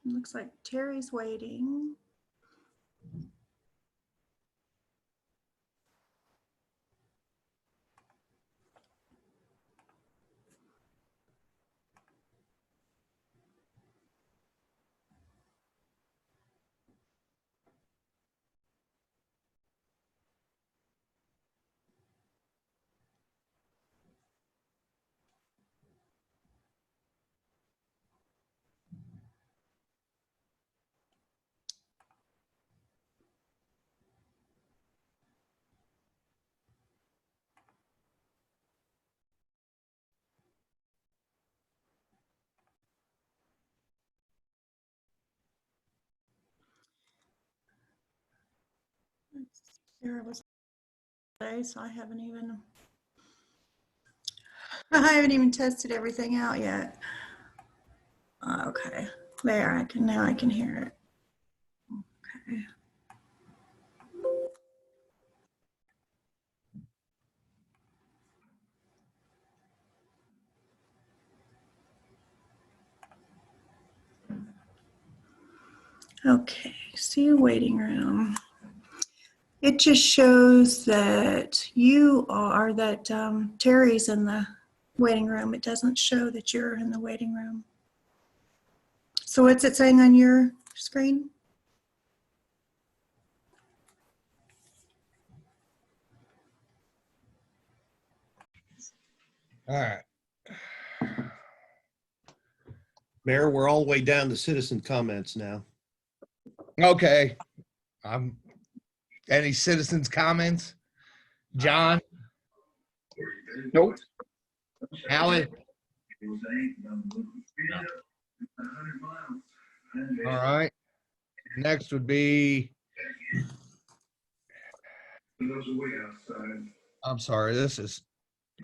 Looks like Terry's waiting. Sarah was today, so I haven't even tested everything out yet. Okay, there, now I can hear it. Okay. Okay, see you waiting room. It just shows that Terry's in the waiting room. It doesn't show that you're in the waiting room. So what's it saying on your screen? All right. Mayor, we're all the way down to citizen comments now. Okay. Any citizens' comments? John? Nope. Allie? All right. Next would be. I'm sorry.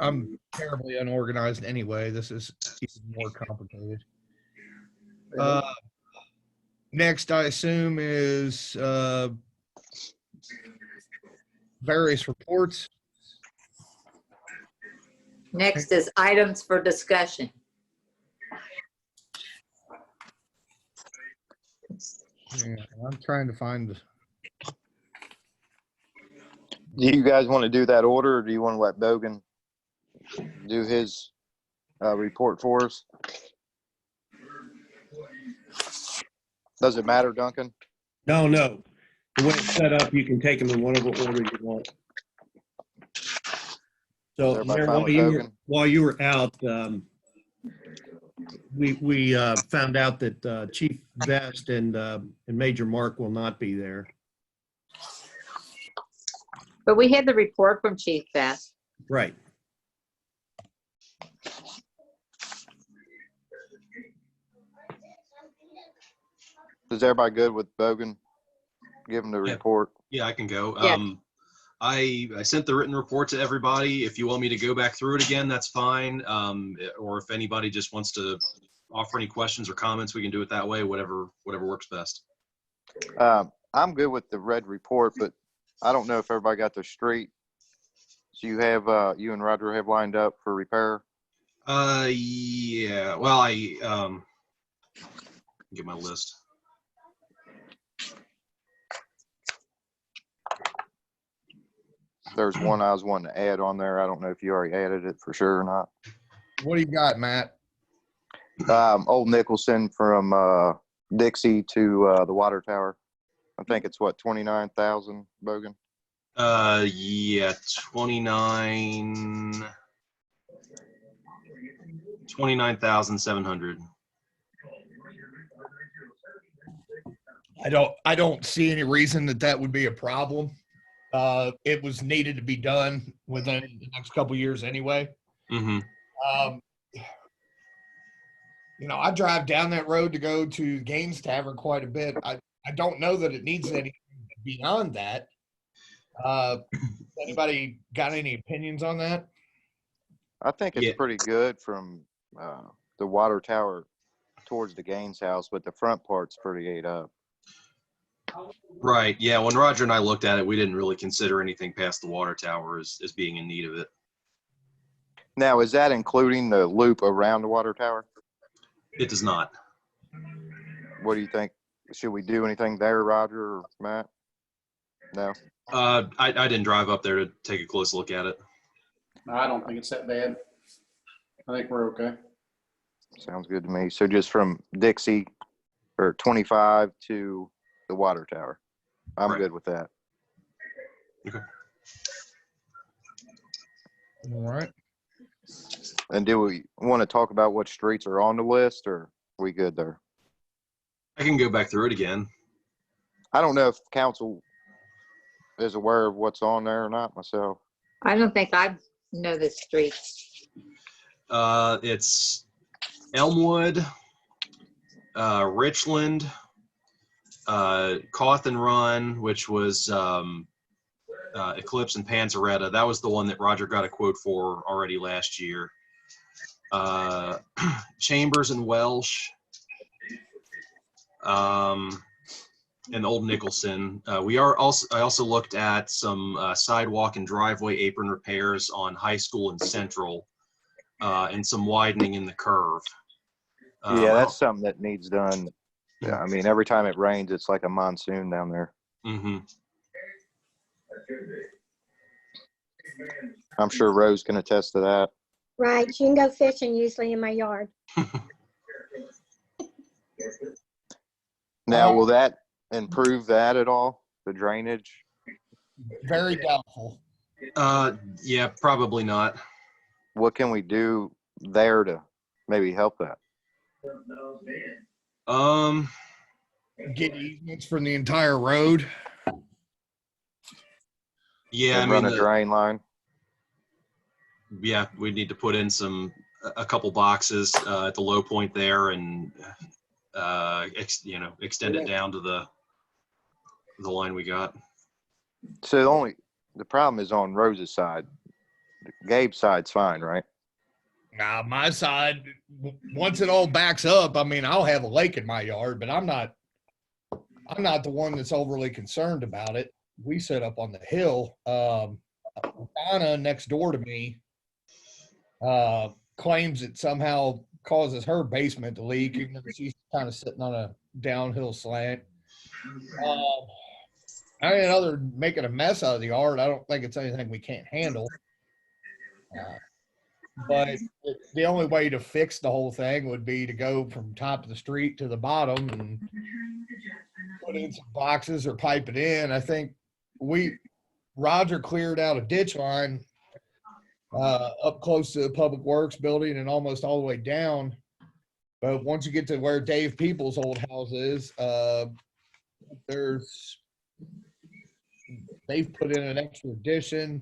I'm terribly unorganized anyway. This is even more complicated. Next, I assume, is various reports. Next is items for discussion. Yeah, I'm trying to find. Do you guys want to do that order, or do you want to let Bogan do his report for us? Does it matter, Duncan? No. The way it's set up, you can take them in whatever order you want. So, Mayor, while you were out, we found out that Chief Vest and Major Mark will not be there. But we had the report from Chief Vest. Right. Is everybody good with Bogan giving the report? Yeah, I can go. Yeah. I sent the written report to everybody. If you want me to go back through it again, that's fine. Or if anybody just wants to offer any questions or comments, we can do it that way, whatever works best. I'm good with the red report, but I don't know if everybody got their street. So you and Roger have lined up for repair? Yeah. Well, I get my list. There's one I was wanting to add on there. I don't know if you already added it for sure or not. What do you got, Matt? Old Nicholson from Dixie to the water tower. I think it's what, 29,000, Bogan? Yeah, 29,700. I don't see any reason that would be a problem. It was needed to be done within the next couple of years anyway. Mm-hmm. I drive down that road to go to Gaines Tavern quite a bit. I don't know that it needs anything beyond that. Anybody got any opinions on that? I think it's pretty good from the water tower towards the Gaines house, but the front part's pretty ate up. Right. Yeah. When Roger and I looked at it, we didn't really consider anything past the water tower as being in need of it. Now, is that including the loop around the water tower? It does not. What do you think? Should we do anything there, Roger or Matt? No? I didn't drive up there to take a close look at it. No, I don't think it's that bad. I think we're okay. Sounds good to me. So just from Dixie or 25 to the water tower. I'm Right. good with that. All right. And do we want to talk about what streets are on the list, or are we good there? I can go back through it again. I don't know if council is aware of what's on there or not myself. I don't think I know the streets. It's Elmwood, Richland, Cawthon Run, which was Eclipse and Panzeretta. That was the one that Roger got a quote for already last year. Chambers and Welsh, and Old Nicholson. I also looked at some sidewalk and driveway apron repairs on High School and Central, and some widening in the curve. Yeah, that's something that needs done. Yeah, I mean, every time it rains, it's like a monsoon down there. Mm-hmm. I'm sure Rose can attest to that. Right, you can go fishing usually in my yard. Now, will that improve that at all? The drainage? Very doubtful. Yeah, probably not. What can we do there to maybe help that? Get easements from the entire road. Yeah, I And mean, run a drain line? yeah, we'd need to put in a couple boxes at the low point there, and extend it down to the line we got. So the problem is on Rose's side. Gabe's side's fine, right? Nah, my side, once it all backs up, I mean, I'll have a lake in my yard, but I'm not the one that's overly concerned about it. We sit up on the hill. Donna next door to me claims it somehow causes her basement to leak, even though she's kind of sitting on a downhill slant. I mean, other than making a mess out of the yard, I don't think it's anything we can't handle. But the only way to fix the whole thing would be to go from top of the street to the bottom and put in some boxes or pipe it in. I think Roger cleared out a ditch line up close to the Public Works building and almost all the way down. But once you get to where Dave Peoples' old house is, they've put in an extra addition,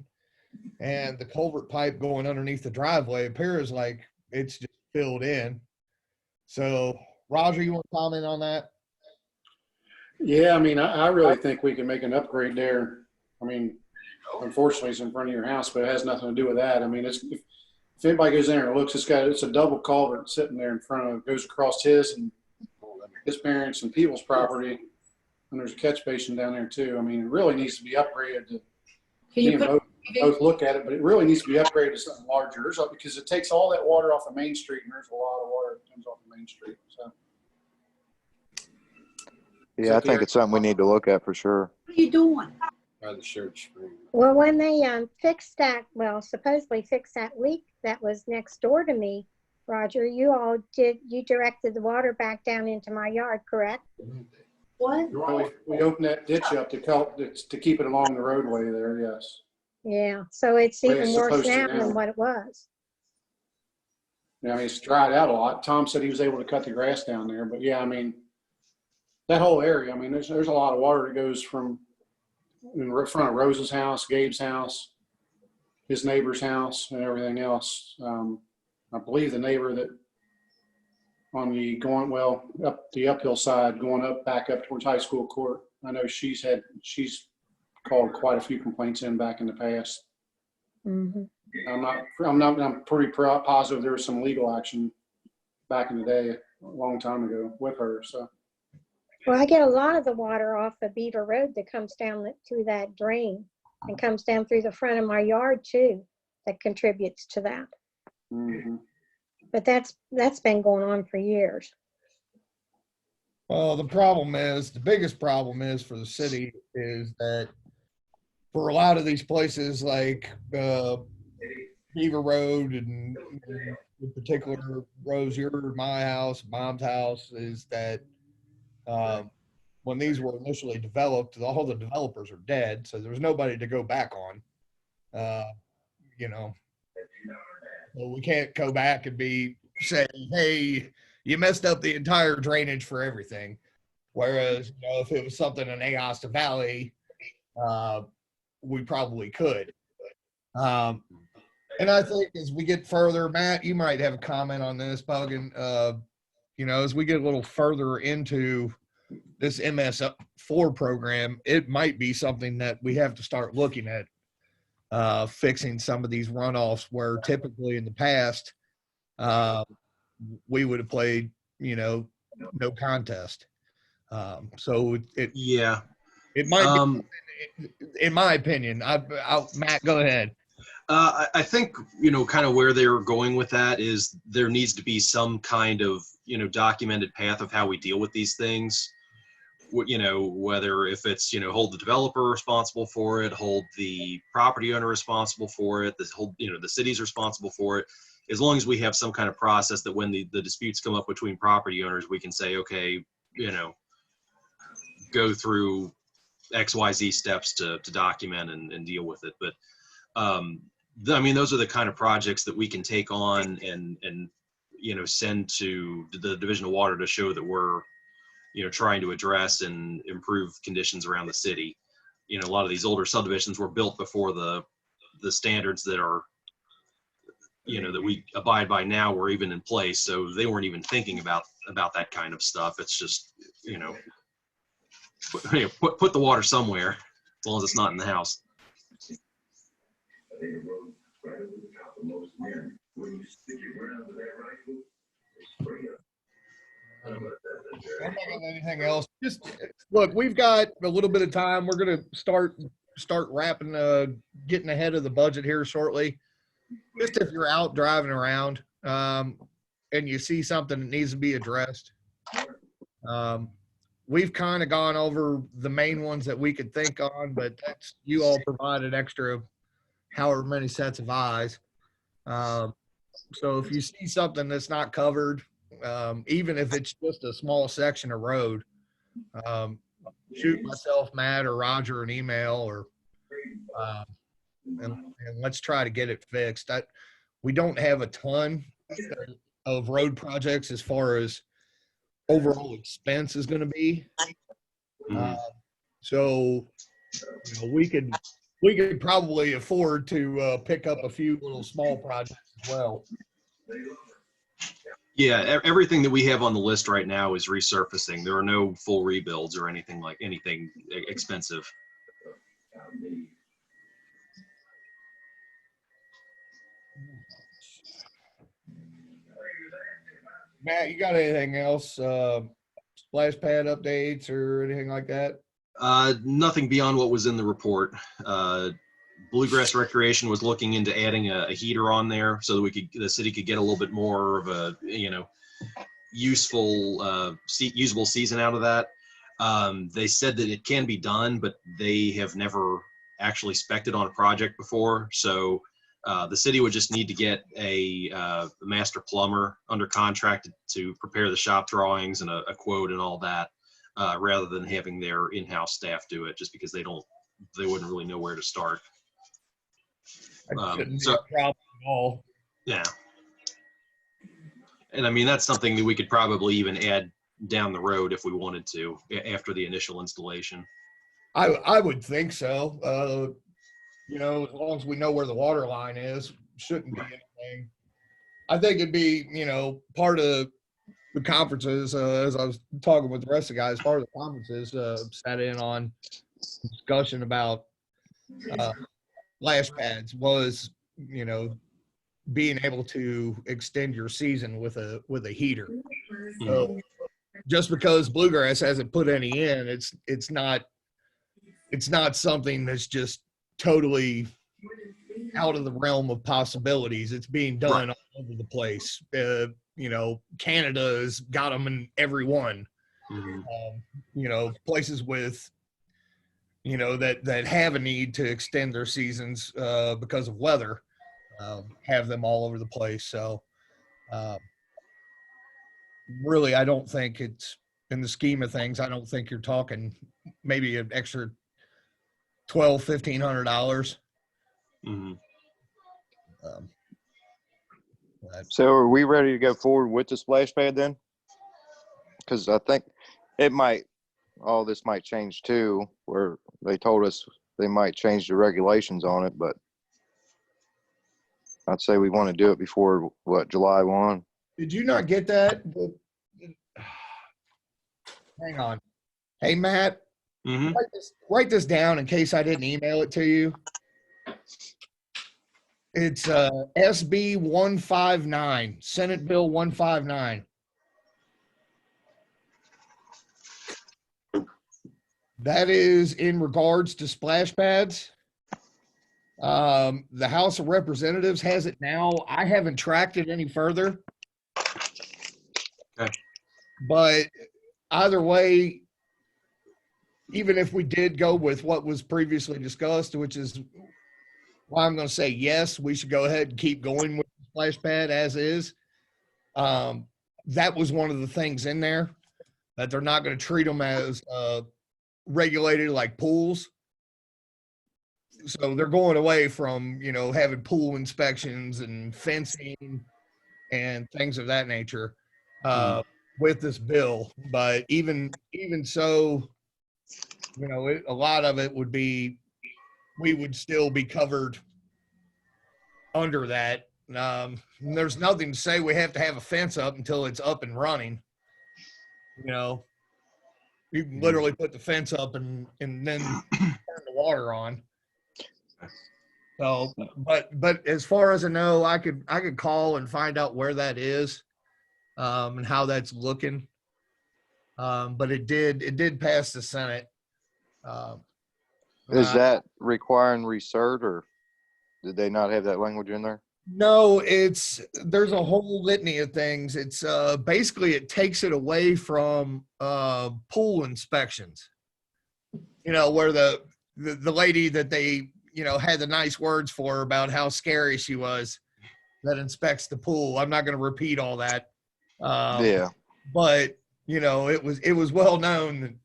and the culvert pipe going underneath the driveway appears like it's just filled in. So, Roger, you want to comment on that? Yeah, I mean, I really think we can make an upgrade there. I mean, unfortunately, it's in front of your house, but it has nothing to do with that. I mean, if anybody goes in there and looks, it's a double culvert sitting there in front of, goes across his and his parents and people's property. And there's a catch basin down there too. I mean, it really needs to be upgraded to, both look at it, but it really needs to be upgraded to something larger. Because it takes all that water off of Main Street, and there's a lot of water that comes off of Main Street. So. Yeah, I think it's something we need to look at for sure. What are you doing? By the church screen. Well, when they supposedly fixed that leak that was next door to me, Roger, you directed the water back down into my yard, correct? What? We opened that ditch up to keep it along the roadway there, yes. Yeah, so it's Way even it's worse supposed to now now. than what it was. Yeah, I mean, it's dried out a lot. Tom said he was able to cut the grass down there, but yeah, I mean, that whole area, I mean, there's a lot of water that goes from in front of Rose's house, Gabe's house, his neighbor's house, and everything else. I believe the neighbor that on the up the uphill side, back up towards High School Court. I know she's called quite a few complaints in back in the past. Mm-hmm. I'm pretty positive there was some legal action back in the day, a long time ago with her. So. Well, I get a lot of the water off of Beaver Road that comes down through that drain and comes down through the front of my yard too, that contributes to that. Mm-hmm. But that's been going on for years. Well, the biggest problem is for the city is that for a lot of these places like Beaver Road and in particular Rose, my house, mom's house, is that when these were initially developed, all the developers are dead, so there's nobody to go back on. You know, so we can't go back and say, hey, you messed up the entire drainage for everything. Whereas, if it was something in Aosta Valley, we probably could. And I think as we get further, Matt, you might have a comment on this, Bogan. As we get a little further into this MS4 program, it might be something that we have to start looking at, fixing some of these runoffs where typically in the past, we would have played, no contest. So Yeah. it might be, in my opinion. Matt, go ahead. I think, kind of where they're going with that is there needs to be some kind of, documented path of how we deal with these things. Whether if it's, hold the developer responsible for it, hold the property owner responsible for it, the city's responsible for it. As long as we have some kind of process that when the disputes come up between property owners, we can say, okay, go through XYZ steps to document and deal with it. But, those are the kind of projects that we can take on and send to the Division of Water to show that we're, trying to address and improve conditions around the city. A lot of these older subdivisions were built before the standards that are, that we abide by now were even in place. So they weren't even thinking about that kind of stuff. It's just, put the water somewhere as long as it's not in the house. I don't have anything else. Just look, we've got a little bit of time. We're gonna start wrapping, getting ahead of the budget here shortly. Just if you're out driving around, and you see something that needs to be addressed, we've kind of gone over the main ones that we could think on, but you all provided extra however many sets of eyes. So if you see something that's not covered, even if it's just a small section of road, shoot myself, Matt, or Roger an email, and let's try to get it fixed. We don't have a ton of road projects as far as overall expense is going to be. So we could probably afford to pick up a few little small projects as well. Yeah, everything that we have on the list right now is resurfacing. There are no full rebuilds or anything expensive. Matt, you got anything else? Splash pad updates or anything like that? Nothing beyond what was in the report. Bluegrass Recreation was looking into adding a heater on there so that the city could get a little bit more of a, useful, usable season out of that. They said that it can be done, but they have never actually spec'd it on a project before. So the city would just need to get a master plumber under contract to prepare the shop drawings and a quote and all that, rather than having their in-house staff do it, just because they wouldn't really know where to start. That shouldn't be a problem at all. Yeah. And that's something that we could probably even add down the road if we wanted to after the initial installation. I would think so. As long as we know where the water line is, shouldn't be anything. I think it'd be, part of the conferences, as I was talking with the rest of the guys, part of the conferences sat in on discussion about splash pads was, being able to extend your season with a heater. So just because Bluegrass hasn't put any in, it's not something that's just totally out of the realm of possibilities. It's being done all over the place. Canada's got them in every one. Mhm. You know, places with, you know, that have a need to extend their seasons because of weather, have them all over the place. So really, I don't think it's, in the scheme of things, I don't think you're talking maybe an extra $1,200-$1,500. Mhm. Um, but So are we ready to go forward with the splash pad then? Because I think it might, all this might change too, where they told us they might change the regulations on it, but I'd say we want to do it before, what, July 1? did you not get that? Hang on. Hey, Matt, Mhm. write this down in case I didn't email it to you. It's SB 159, Senate Bill 159. That is in regards to splash pads. The House of Representatives has it now. I haven't tracked it any further. Okay. But either way, even if we did go with what was previously discussed, which is why I'm going to say yes, we should go ahead and keep going with the splash pad as is. That was one of the things in there, that they're not going to treat them as regulated like pools. So they're going away from, you know, having pool inspections and fencing and things of that nature with this bill. But even so, you know, a lot of it would be, we would still be covered under that. There's nothing to say we have to have a fence up until it's up and running. You know, you can literally put the fence up and then turn the water on. So, but as far as I know, I could call and find out where that is, and how that's looking. But it did pass the Senate. Is that requiring recert, or did they not have that language in there? No, there's a whole litany of things. It's basically it takes it away from pool inspections. You know, where the lady that they, you know, had the nice words for her about how scary she was that inspects the pool. I'm not going to repeat all that. Yeah. But you know, it was well known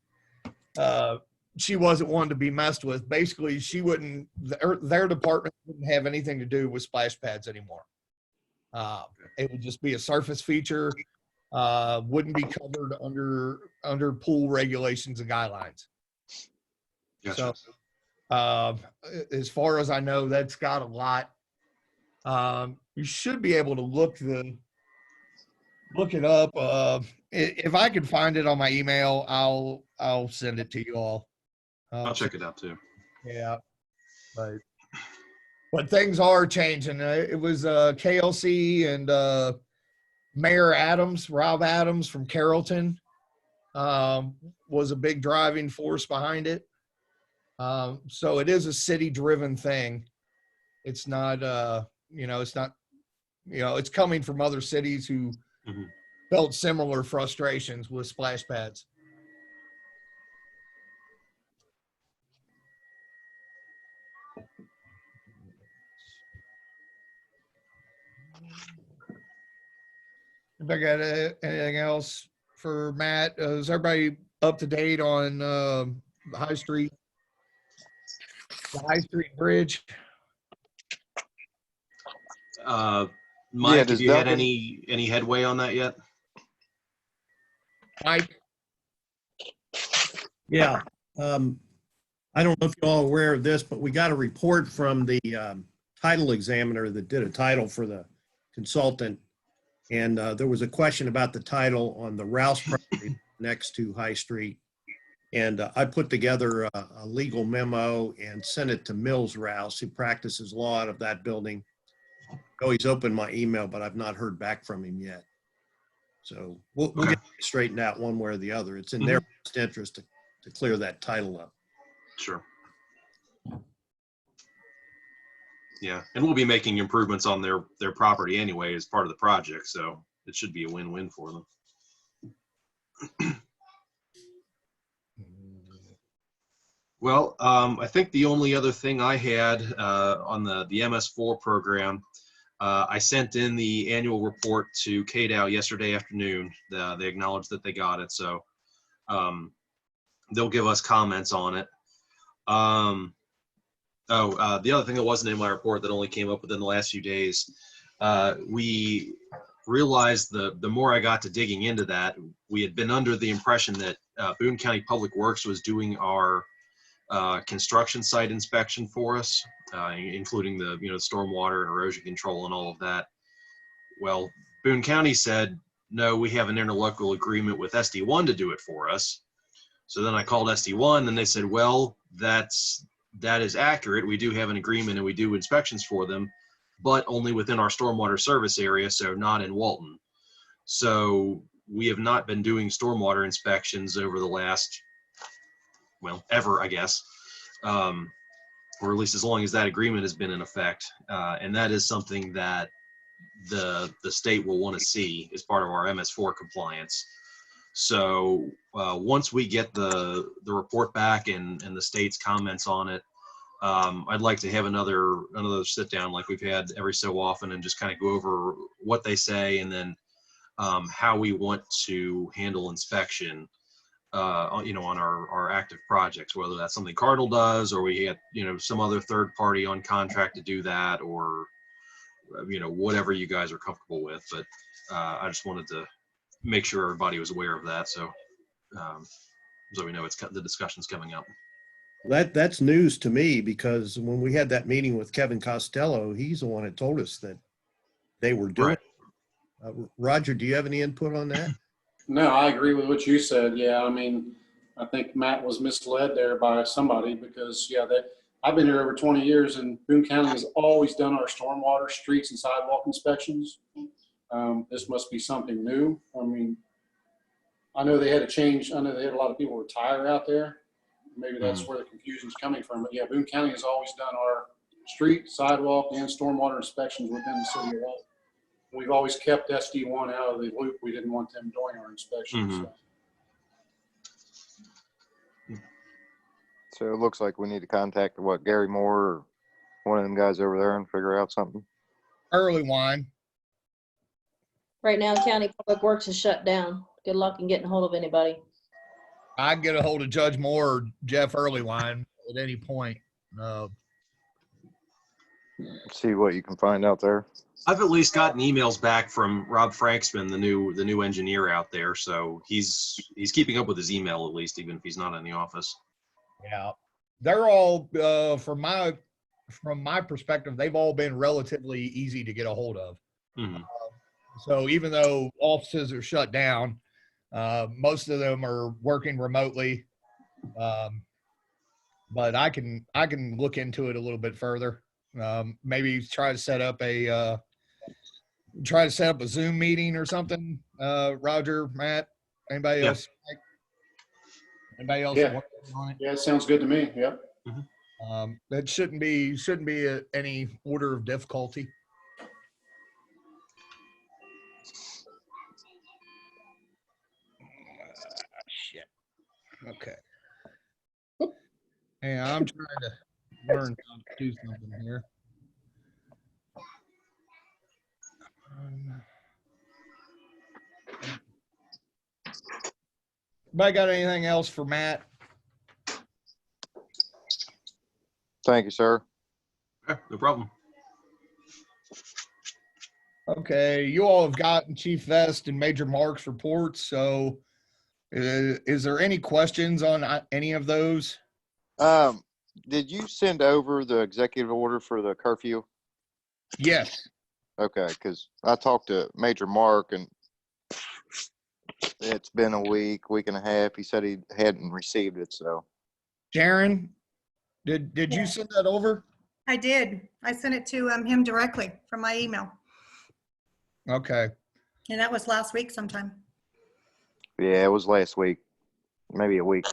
that she wasn't one to be messed with. Basically, she wouldn't. Their department wouldn't have anything to do with splash pads anymore. It would just be a surface feature. Wouldn't be covered under pool regulations and guidelines. Gotcha. So, as far as I know, that's got a lot. You should be able to look it up. If I can find it on my email, I'll send it to you all. I'll check it out too. Yeah, but things are changing. It was KLC and Mayor Adams, Rob Adams from Carrollton, was a big driving force behind it. So it is a city-driven thing. It's not, you know, it's not, you know, it's coming from other cities who felt similar frustrations with splash pads. If I got anything else for Matt, is everybody up to date on the High Street Bridge? Mike, does have you had Duncan- any headway on that yet? Mike? Yeah. I don't know if you're all aware of this, but we got a report from the title examiner that did a title for the consultant. And there was a question about the title on the Rouse property next to High Street. And I put together a legal memo and sent it to Mills Rouse, who practices law out of that building. Oh, he's opened my email, but I've not heard back from him yet. So we'll get it straightened out one way or the other. It's in their best interest to clear that title up. Sure. Yeah, and we'll be making improvements on their property anyway as part of the project, so it should be a win-win for them. Well, I think the only other thing I had on the MS4 program, I sent in the annual report to KDOW yesterday afternoon. They acknowledged that they got it, so they'll give us comments on it. The other thing that wasn't in my report that only came up within the last few days, we realized the more I got to digging into that, we had been under the impression that Boone County Public Works was doing our construction site inspection for us, including the stormwater and erosion control and all of that. Well, Boone County said, no, we have an interlocal agreement with SD1 to do it for us. So then I called SD1 and they said, well, that is accurate. We do have an agreement and we do inspections for them, but only within our stormwater service area, so not in Walton. So we have not been doing stormwater inspections over the last, well, ever, I guess, or at least as long as that agreement has been in effect. And that is something that the state will want to see as part of our MS4 compliance. So once we get the report back and the state's comments on it, I'd like to have another sit down like we've had every so often and just kind of go over what they say and then how we want to handle inspection on our active projects, whether that's something Cardinal does or we had some other third party on contract to do that, or whatever you guys are comfortable with. But I just wanted to make sure everybody was aware of that, so we know the discussion's coming up. That's news to me, because when we had that meeting with Kevin Costello, he's the one that told us that they were doing it. Roger, do you have any input on that? No, I agree with what you said. Yeah, I mean, I think Matt was misled there by somebody because, I've been here over 20 years and Boone County has always done our stormwater, streets, and sidewalk inspections. This must be something new. I mean, I know they had a change. I know they had a lot of people retire out there. Maybe that's where the confusion's coming from. But yeah, Boone County has always done our street, sidewalk, and stormwater inspections within the city of Walton. We've always kept SD1 out of the loop. We didn't want them doing our inspections. Mm-hmm. So it looks like we need to contact Gary Moore or one of them guys over there and figure out something. Early wine. Right now, County Public Works is shut down. Good luck in getting a hold of anybody. I can get a hold of Judge Moore or Jeff Earlywine at any point. See what you can find out there. I've at least gotten emails back from Rob Franksman, the new engineer out there, so he's keeping up with his email at least, even if he's not in the office. Yeah, they're all from my perspective, they've all been relatively easy to get a hold of. Mm-hmm. So even though offices are shut down, most of them are working remotely. But I can look into it a little bit further. Maybe try to set up a Zoom meeting or something. Roger, Matt, anybody else? Anybody else Yeah. working on it? Yeah, it sounds good to me. Yep. That shouldn't be any order of difficulty. Shit. Okay. Hey, I'm trying to learn how to do something here. Anybody got anything else for Matt? Thank you, sir. Okay, no problem. Okay, you all have gotten Chief Vest and Major Mark's reports. So, is there any questions on any of those? Did you send over the executive order for the curfew? Yes. Okay, because I talked to Major Mark and it's been a week and a half. He said he hadn't received it. So, Sharon, did you send that over? I did. I sent it to him directly from my email. Okay. And that was last week sometime. yeah, it was last week, maybe a week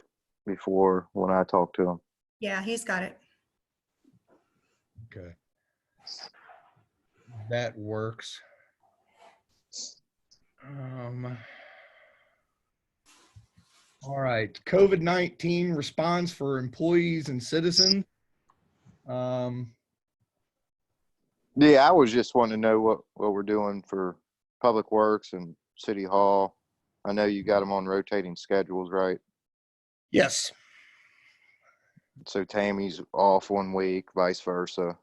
before when I talked to him. Yeah, he's got it. Okay. That works. All right, COVID-19 response for employees and citizens. Yeah, I was just wanting to know what we're doing for Public Works and City Hall. I know you got them on rotating schedules, right? Yes. So Tammy's off 1 week, vice versa.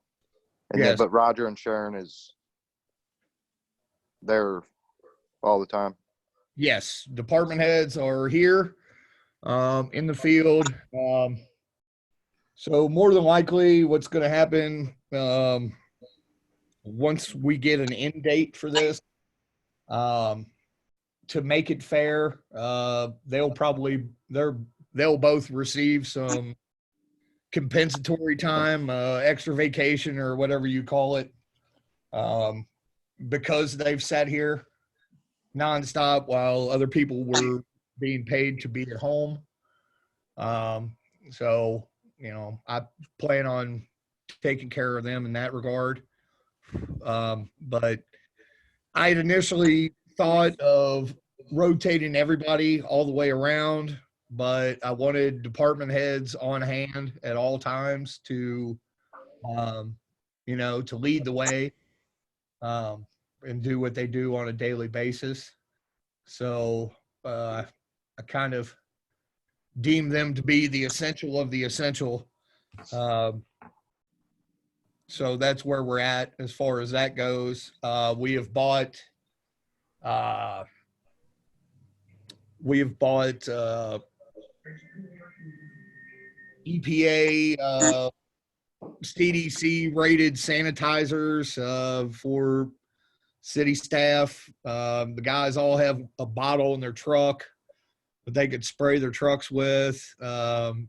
And then, Yes. but Roger and Sharon is there all the time. Yes, department heads are here in the field. So more than likely what's going to happen once we get an end date for this, to make it fair, they'll both receive some compensatory time, extra vacation or whatever you call it, because they've sat here nonstop while other people were being paid to be at home. So, I plan on taking care of them in that regard. But I had initially thought of rotating everybody all the way around, but I wanted department heads on hand at all times to, to lead the way, and do what they do on a daily basis. So I kind of deem them to be the essential of the essential. So that's where we're at as far as that goes. We have bought EPA, CDC rated sanitizers for city staff. The guys all have a bottle in their truck that they could spray their trucks with,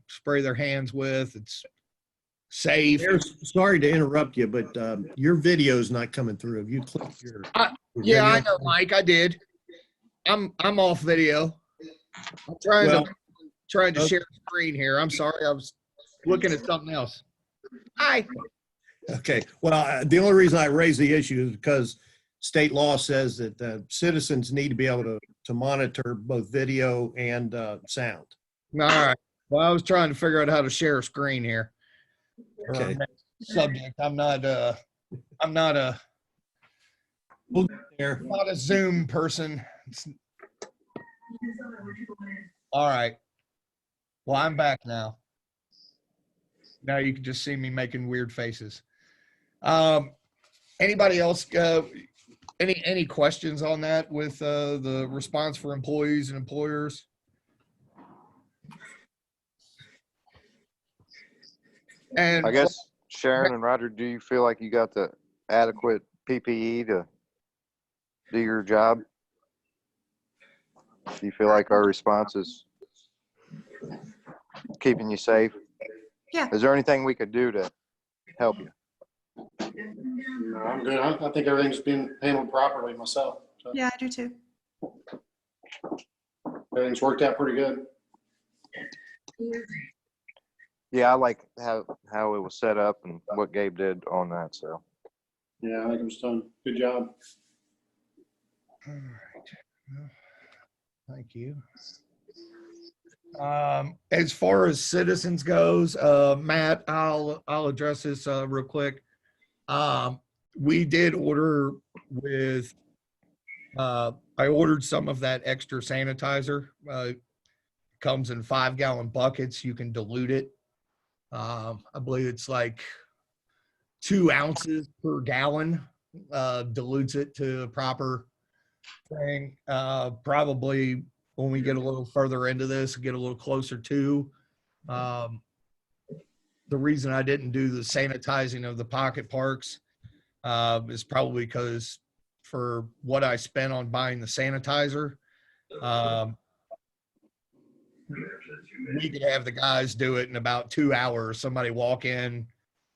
spray their hands with. It's safe. Sorry to interrupt you, but your video's not coming through. Have you clicked your Yeah, I video? know, Mike. I did. I'm off video. I'm trying to share the screen here. I'm sorry. I was looking at something else. Hi. Okay. Well, the only reason I raise the issue is because state law says that citizens need to be able to monitor both video and sound. All right. Well, I was trying to figure out how to share a screen here. Okay. Subject. I'm not a We'll get there. not a Zoom person. All right. Well, I'm back now. Now you can just see me making weird faces. Anybody else? Any questions on that with the response for employees and employers? And I guess Sharon and Roger, do you feel like you got the adequate PPE to do your job? Do you feel like our response is keeping you safe? Yeah. Is there anything we could do to help you? No, I'm good. I think everything's been handled properly myself. So Yeah, I do too. everything's worked out pretty good. Yeah, I like how it was set up and what Gabe did on that. So Yeah, I think it was done. Good job. all right. Well, thank you. As far as citizens goes, Matt, I'll address this real quick. We did order with I ordered some of that extra sanitizer. Comes in 5-gallon buckets. You can dilute it. I believe it's like 2 ounces per gallon. Dilutes it to a proper thing. Probably when we get a little further into this, get a little closer to. The reason I didn't do the sanitizing of the pocket parks is probably because for what I spent on buying the sanitizer, we could have the guys do it in about 2 hours. Somebody walk in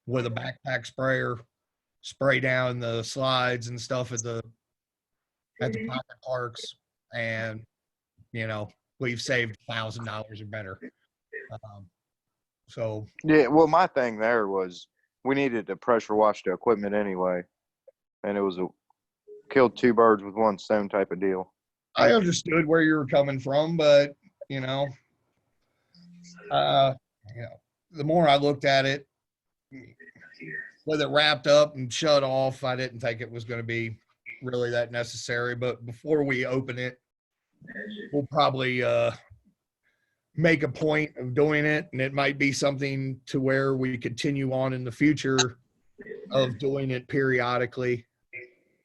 with a backpack sprayer, spray down the slides and stuff at the pocket parks, and we've saved $1,000 or better. So yeah, well, my thing there was we needed to pressure wash the equipment anyway, and it was killed 2 birds with 1 stone type of deal. I understood where you were coming from, but You know, the more I looked at it, with it wrapped up and shut off, I didn't think it was going to be really that necessary. But before we open it, we'll probably make a point of doing it, and it might be something to where we continue on in the future of doing it periodically.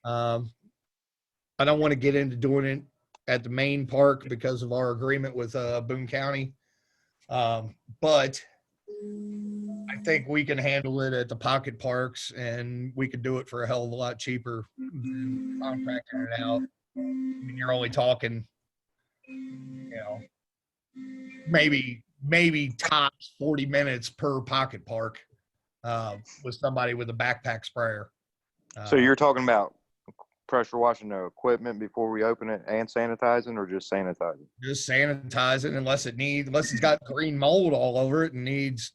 I don't want to get into doing it at the main park because of our agreement with Boone County. But I think we can handle it at the pocket parks, and we could do it for a hell of a lot cheaper than contracting it out. I mean, you're only talking, you know, maybe tops 40 minutes per pocket park with somebody with a backpack sprayer. So you're talking about pressure washing the equipment before we open it and sanitizing, or just sanitizing? Just sanitize it unless it's got green mold all over it and needs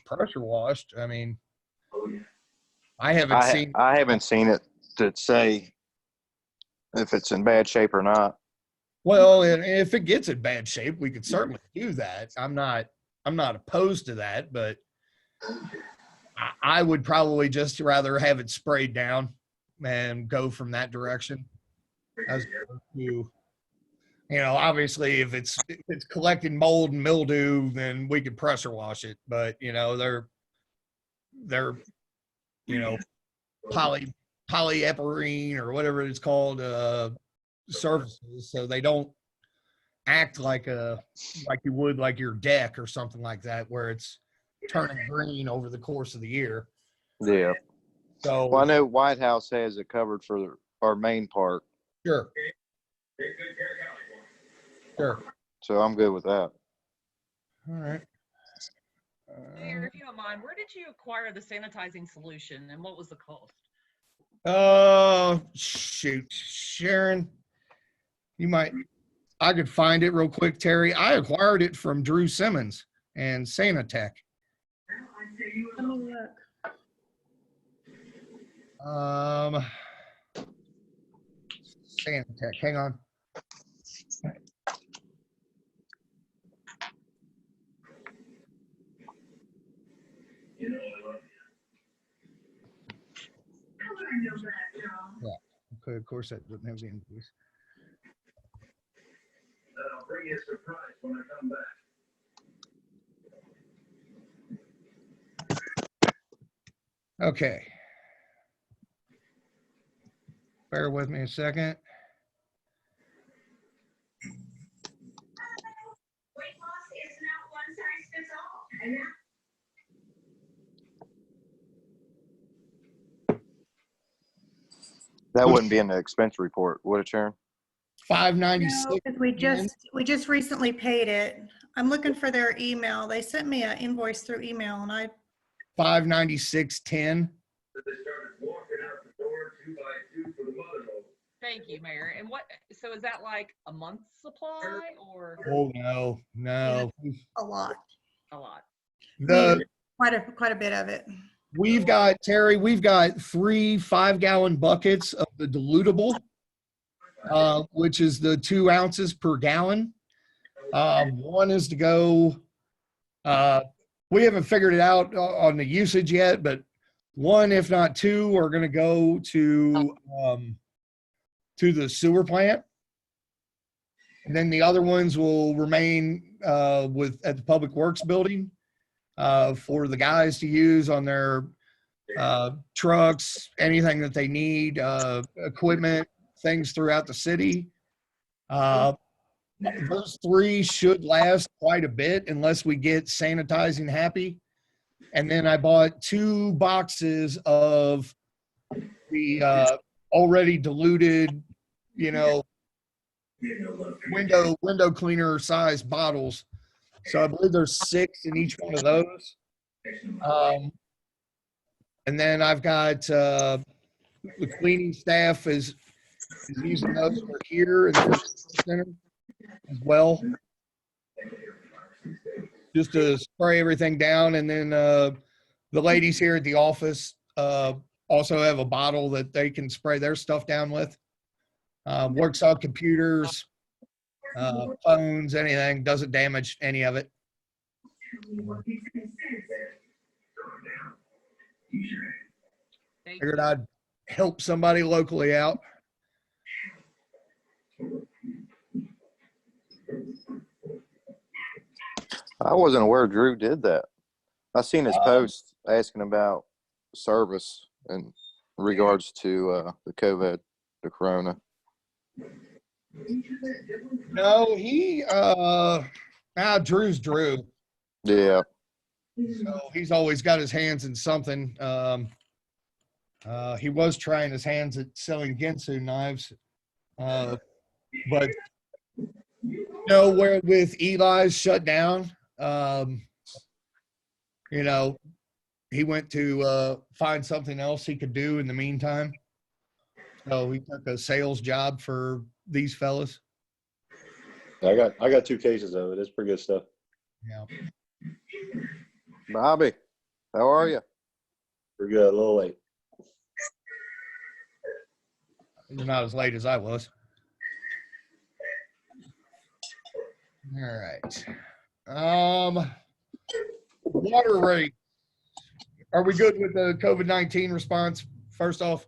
pressure washed. I mean, I haven't seen it to say if it's in bad shape or not. Well, and if it gets in bad shape, we could certainly do that. I'm not opposed to that, but I would probably just rather have it sprayed down and go from that direction, as opposed to, you know, obviously if it's collecting mold and mildew, then we could pressure wash it. But you know, they're you know, polyepirene or whatever it's called surfaces, so they don't act like you would like your deck or something like that, where it's turning green over the course of the year. Yeah. So Well, I know White House has it covered for our main park, sure. so I'm good with that. All right. Mayor, if you don't mind, where did you acquire the sanitizing solution and what was the cost? Shoot, Sharon, I could find it real quick, Terry. I acquired it from Drew Simmons and Sanitech. Let me look. Sanitech, hang on. Yeah, okay, of course that doesn't have the invoice. I'll bring you a surprise when I come back. Okay. Bear with me a second. Weight loss is not one size fits all. And That wouldn't be in the expense report, would it, Sharon? $596. No, 'cause we just recently paid it. I'm looking for their email. They sent me an invoice through email and I, $596.10. they started walking out the door 2 by 2 for the mother-in-law. Thank you, Mayor. And so is that like a month's supply or Oh no. a lot. a lot? Quite a bit of it. We've got 3 5-gallon buckets of the dilutable, which is the 2 ounces per gallon. One is to go, we haven't figured it out on the usage yet, but 1, if not 2, are going to go to the sewer plant. And then the other ones will remain at the Public Works building for the guys to use on their trucks, anything that they need, equipment, things throughout the city. Those 3 should last quite a bit unless we get sanitizing happy. And then I bought 2 boxes of the already diluted, you know, window cleaner size bottles. So I believe there's 6 in each one of those. And then I've got the cleaning staff is using those for here in the center as well, just to spray everything down. And then the ladies here at the office also have a bottle that they can spray their stuff down with. Works on computers, phones, anything, doesn't damage any of it. Thank Figured you. I'd help somebody locally out. I wasn't aware Drew did that. I seen his post asking about service in regards to the COVID, the corona. No, he Drew's Drew. Yeah. So he's always got his hands in something. He was trying his hands at selling Ginsu knives. But where with Eli's shut down, he went to find something else he could do in the meantime. So he took a sales job for these fellas. I got 2 cases of it. It's pretty good stuff. Yeah. Bobby, how are you? Pretty good. A little late. You're not as late as I was. All right. Water rate. Are we good with the COVID-19 response first off?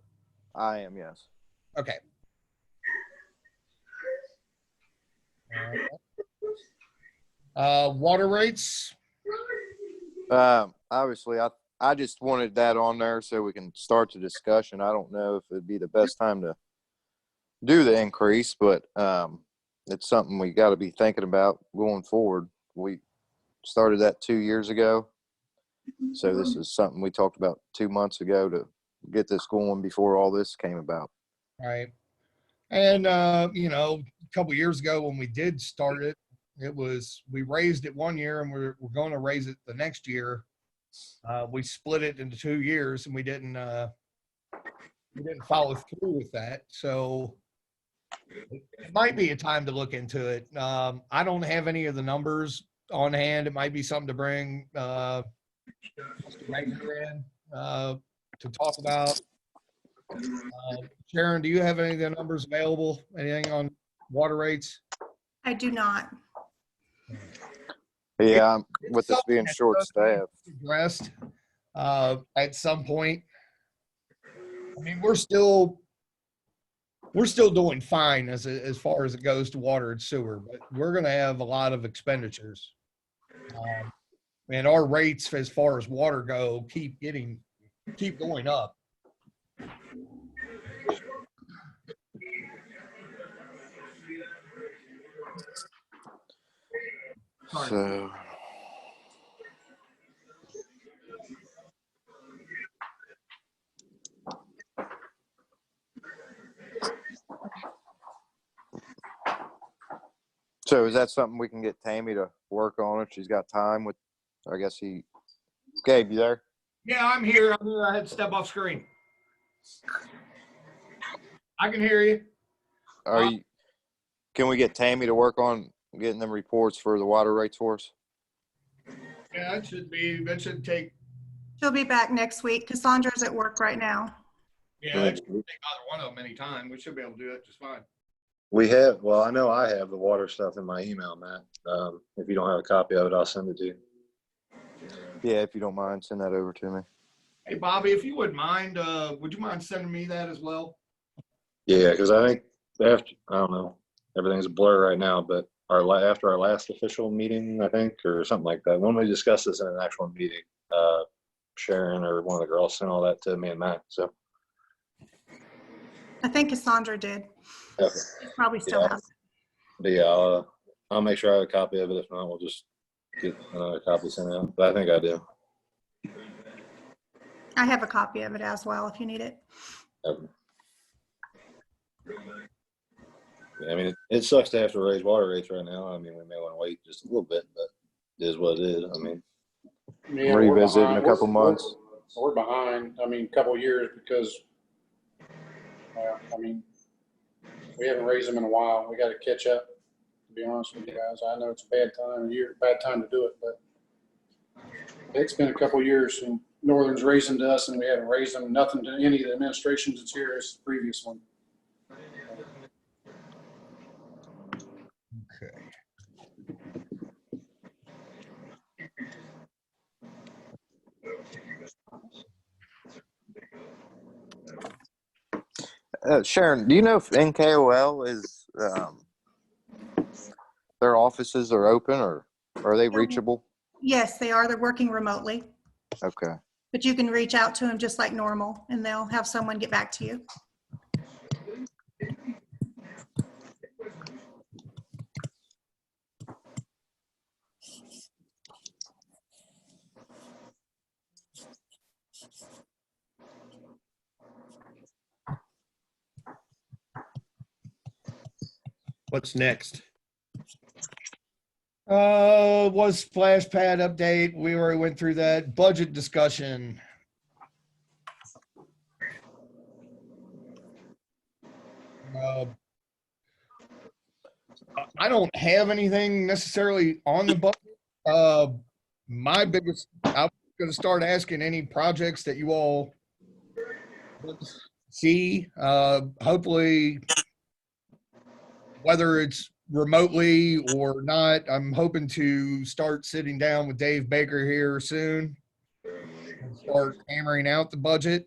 I am, yes. Okay. Water rates. Obviously, I just wanted that on there so we can start the discussion. I don't know if it'd be the best time to do the increase, but it's something we got to be thinking about going forward. We started that 2 years ago, so this is something we talked about 2 months ago to get this going before all this came about. Right. And, a couple years ago when we did start it, we raised it 1 year and we're going to raise it the next year. We split it into 2 years and we didn't follow through with that. So it might be a time to look into it. I don't have any of the numbers on hand. It might be something to bring Mr. Rager in to talk about. Sharon, do you have any of the numbers available? Anything on water rates? I do not. Yeah, with this being short-staffed. Addressed at some point. I mean, we're still doing fine as far as it goes to water and sewer, but we're going to have a lot of expenditures. And our rates as far as water go keep going up. So is that something we can get Tammy to work on if she's got time with, I guess Gabe, you there? Yeah, I'm here. I had to step off screen. I can hear you. Can we get Tammy to work on getting them reports for the water rates for us? Yeah, that should take. She'll be back next week. Cassandra's at work right now. Yeah, that shouldn't take either one of them any time. We should be able to do that just fine. I know I have the water stuff in my email, Matt. If you don't have a copy of it, I'll send it to you. Yeah, if you don't mind, send that over to me. Hey, Bobby, if you wouldn't mind, would you mind sending me that as well? Yeah, because I think I don't know, everything's a blur right now, but after our last official meeting, I think, or something like that, when we discussed this in an actual meeting, Sharon or one of the girls sent all that to me and Matt. So I think Cassandra did. okay. Probably still has it. But yeah, I'll make sure I have a copy of it. If not, we'll just get another copy sent out. But I think I do. I have a copy of it as well if you need it. Okay. Yeah, I mean, it sucks to have to raise water rates right now. I mean, we may want to wait just a little bit, but it is what it is. I mean, Yeah, revisit in a couple months. We're behind. I mean, a couple of years because, we haven't raised them in a while. We got to catch up, to be honest with you guys. I know it's a bad time to do it, but it's been a couple of years and Northern's raising to us and we haven't raised them. Nothing to any of the administrations that's here as the previous one. Okay. Sharon, do you know if NKOL is their offices are open, or are they reachable? Yes, they are. They're working remotely, Okay. but you can reach out to them just like normal and they'll have someone get back to you. What's next? Was splash pad update. We already went through that. Budget discussion. I don't have anything necessarily on the budget. My biggest, I'm going to start asking any projects that you all see. Hopefully, whether it's remotely or not, I'm hoping to start sitting down with Dave Baker here soon and start hammering out the budget.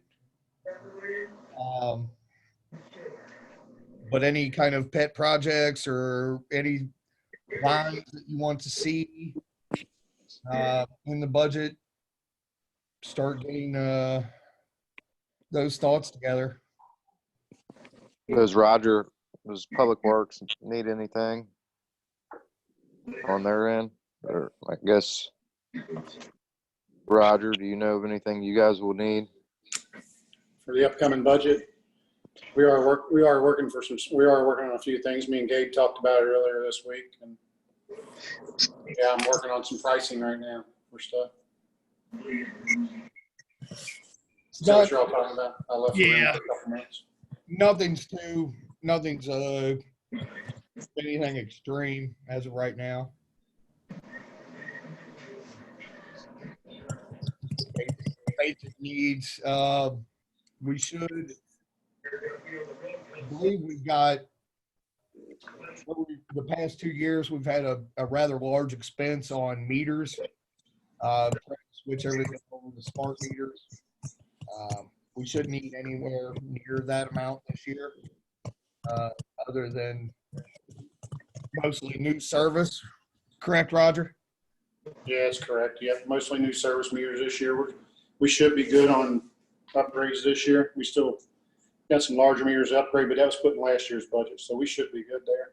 But any kind of pet projects or any lines that you want to see in the budget, start getting those thoughts together. Does Public Works need anything on their end? Or I guess, Roger, do you know of anything you guys will need? For the upcoming budget, we are working on a few things. Me and Gabe talked about it earlier this week, and yeah, I'm working on some pricing right now for stuff. Is that what you're all talking about? I left the room for a couple minutes. Nothing's anything extreme as of right now. Basic needs. We should, I believe we've got, the past 2 years, we've had a rather large expense on meters. Switch everything over to smart meters. We shouldn't need anywhere near that amount this year, other than mostly new service. Correct, Roger? Yeah, that's correct. Yep, mostly new service meters this year. We should be good on upgrades this year. We still got some larger meters to upgrade, but that was put in last year's budget, so we should be good there.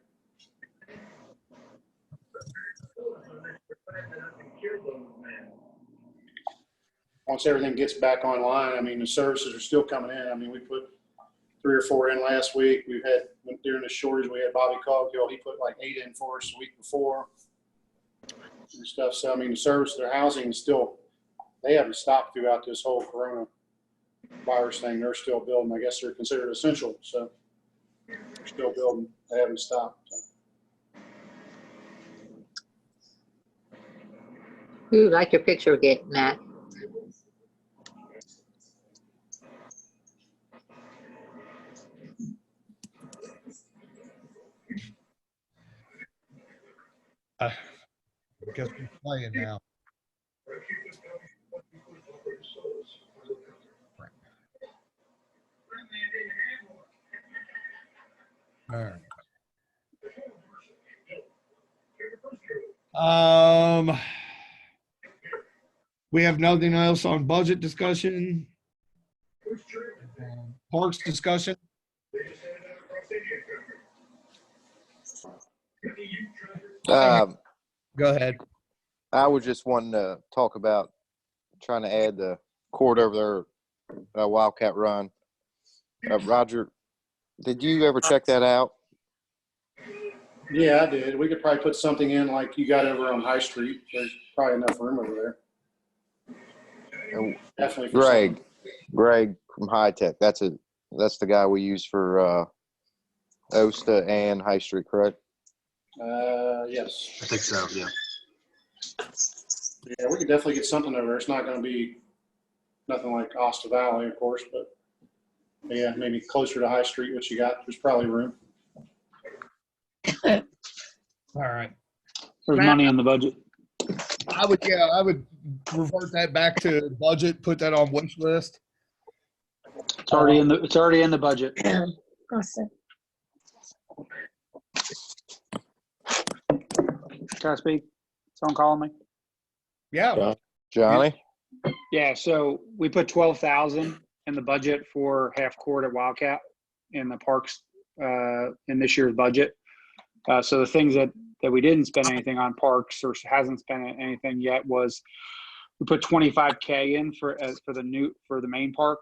Once everything gets back online, I mean, the services are still coming in. I mean, we put 3 or 4 in last week. We've had, during the shortage, we had Bobby Coghill. He put like 8 in for us the week before and stuff. So, I mean, the service, their housing is still, they haven't stopped throughout this whole coronavirus thing. They're still building. I guess they're considered essential. So they're still building. They haven't stopped. So. Ooh, like your picture again, Matt. I guess we're playing now. All right. We have nothing else on budget discussion. Parks discussion. Go ahead. I was just wanting to talk about trying to add the court over there, Wildcat Run. Roger, did you ever check that out? Yeah, I did. We could probably put something in like you got over on High Street. There's probably enough room over there. Definitely. Greg from High Tech. That's the guy we use for Osta and High Street, correct? Yes. I think so, yeah. Yeah, we could definitely get something over there. It's not going to be nothing like Osta Valley, of course, but yeah, maybe closer to High Street, what you got, there's probably room. All right. There's money in the budget. I would revert that back to budget, put that on wish list. It's already in the budget. Awesome. Can I speak? Someone calling me? Yeah. Johnny? Yeah, so we put 12,000 in the budget for half court at Wildcat in the parks in this year's budget. So the things that we didn't spend anything on parks or hasn't spent anything yet was we put 25K in for the main park,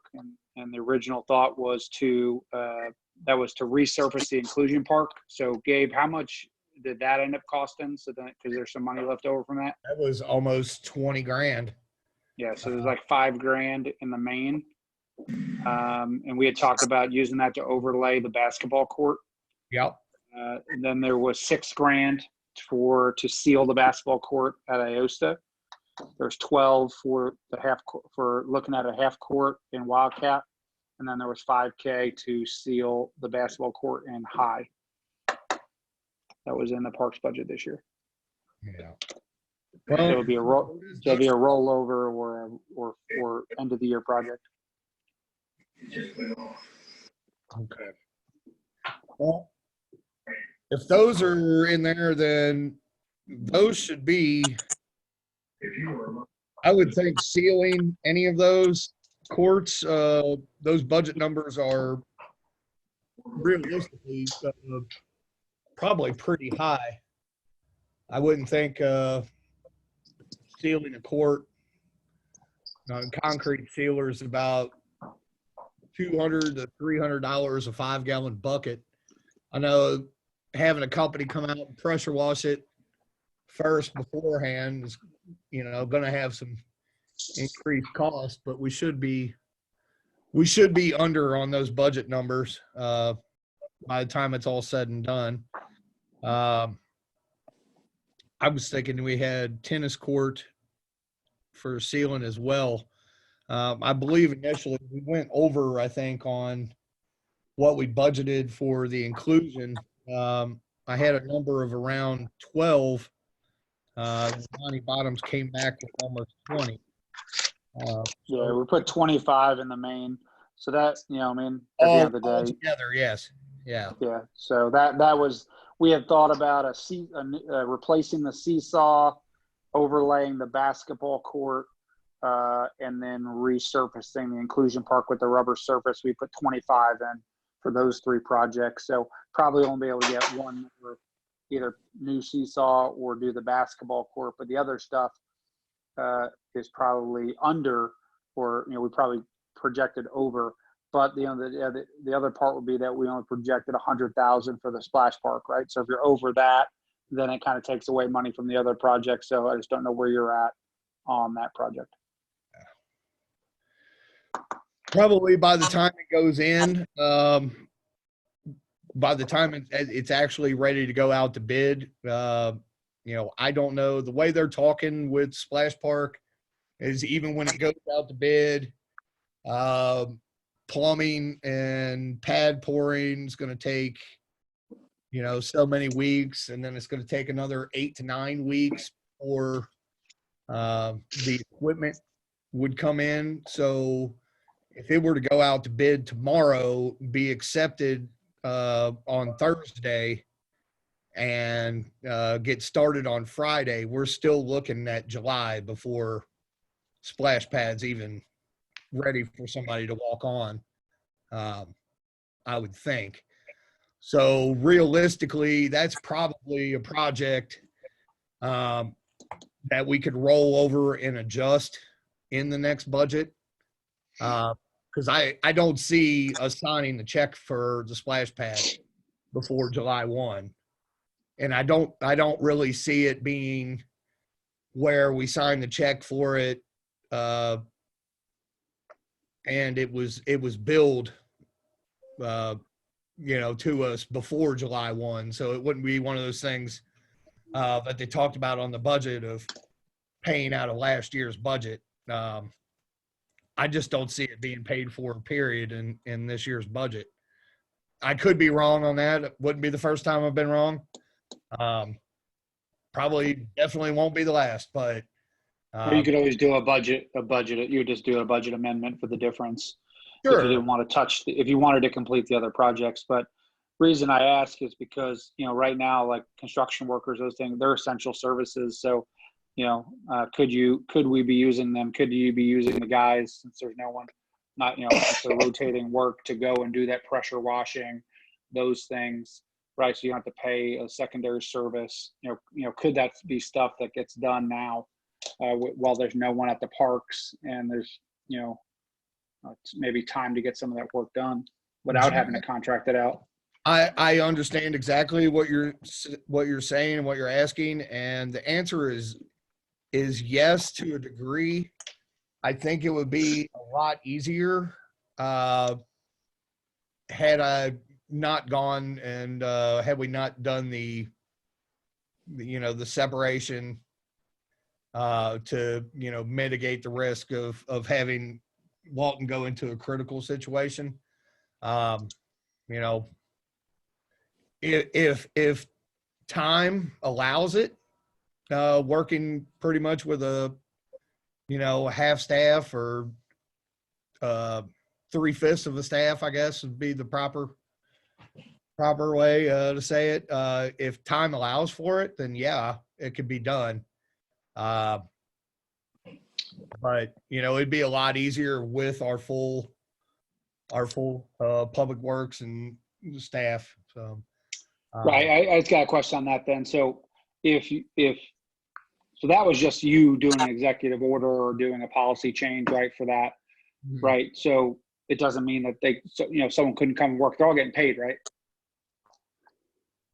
and the original thought was to resurface the inclusion park. So Gabe, how much did that end up costing? So then, because there's some money left over from that. That was almost 20 grand. Yeah, so there's like $5,000 in the main, and we had talked about using that to overlay the basketball court. Yep. And then there was $6,000 to seal the basketball court at Aosta. There's 12 for looking at a half court in Wildcat, and then there was $5K to seal the basketball court in High. That was in the parks budget this year. Yeah. Well, it would be a rollover or end of the year project. Okay. Well, if those are in there, then those should be, I would think, sealing any of those courts. Those budget numbers are realistically probably pretty high. I wouldn't think sealing a court, concrete sealer is about $200 to $300 a 5-gallon bucket. I know having a company come out and pressure wash it first beforehand is, going to have some increased cost, but we should be under on those budget numbers by the time it's all said and done. I was thinking we had tennis court for sealing as well. I believe initially we went over, I think, on what we budgeted for the inclusion. I had a number of around 12. Bonnie Bottoms came back with almost 20. Yeah, we put 25 in the main. So that, at the end of the day. Together, yes. Yeah. Yeah. So that was, we had thought about replacing the seesaw, overlaying the basketball court, and then resurfacing the inclusion park with the rubber surface. We put 25 in for those 3 projects. So probably won't be able to get one for either new seesaw or do the basketball court, but the other stuff is probably under, or we probably projected over. But the other part would be that we only projected 100,000 for the splash park, right? So if you're over that, then it kind of takes away money from the other projects. So I just don't know where you're at on that project. Probably by the time it goes in, by the time it's actually ready to go out to bid, I don't know. The way they're talking with Splash Park is even when it goes out to bid, plumbing and pad pouring is going to take, so many weeks, and then it's going to take another 8 to 9 weeks before the equipment would come in. So if it were to go out to bid tomorrow, be accepted on Thursday, and get started on Friday, we're still looking at July before splash pads even ready for somebody to walk on, I would think. So realistically, that's probably a project that we could roll over and adjust in the next budget. Because I don't see us signing the check for the splash pad before July 1. And I don't really see it being where we sign the check for it and it was billed to us before July 1. So it wouldn't be one of those things that they talked about on the budget of paying out of last year's budget. I just don't see it being paid for, period, in this year's budget. I could be wrong on that. It wouldn't be the first time I've been wrong. Probably definitely won't be the last, but Or you could always do a budget, you would just do a budget amendment for the difference. If Sure. you didn't want to touch, if you wanted to complete the other projects. But reason I ask is because, you know, right now, like construction workers, those things, they're essential services. So, you know, could we be using them? Could you be using the guys, since there's no one, not, you know, since they're rotating work, to go and do that pressure washing, those things, right? So you don't have to pay a secondary service. You know, could that be stuff that gets done now while there's no one at the parks, and there's, you know, maybe time to get some of that work done without having to contract it out. I understand exactly what you're saying and what you're asking, and the answer is yes to a degree. I think it would be a lot easier had I not gone and had we not done the separation to, you know, mitigate the risk of having Walton go into a critical situation. You know, if time allows it, working pretty much with a, you know, half staff or 3/5 of the staff, I guess would be the proper way to say it. If time allows for it, then yeah, it could be done. But, you know, it'd be a lot easier with our full public works and staff. So, Right. I just got a question on that then. So so that was just you doing an executive order or doing a policy change, right, for that, right? So it doesn't mean that someone couldn't come and work. They're all getting paid, right?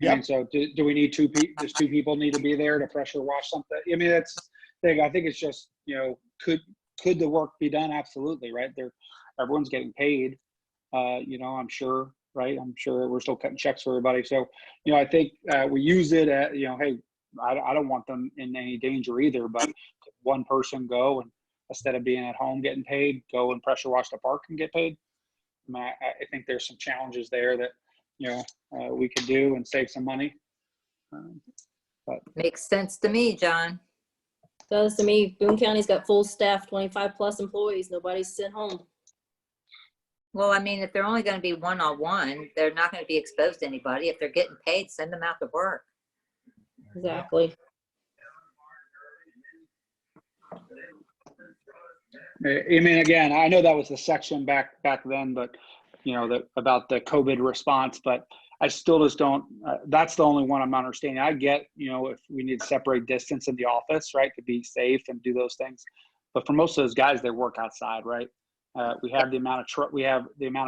Yeah. So do we need does two people need to be there to pressure wash something? I mean, that's the thing. I think it's just, you know, could the work be done? Absolutely, right? Everyone's getting paid. You know, I'm sure, right? I'm sure we're still cutting checks for everybody. So, you know, I think we use it at, you know, hey, I don't want them in any danger either, but could one person go and instead of being at home getting paid, go and pressure wash the park and get paid? I mean, I think there's some challenges there that, you know, we could do and save some money. But Makes sense to me, John. Does to me. Boone County's got full staff, 25 plus employees. Nobody's sent home. Well, I mean, if they're only going to be one-on-one, they're not going to be exposed to anybody. If they're getting paid, send them out to work. Exactly. I mean, again, I know that was the section back then, but, you know, about the COVID response, but I still just don't, that's the only one I'm not understanding. I get, you know, if we need to separate distance in the office, right, to be safe and do those things. But for most of those guys, they work outside, right? We have the amount of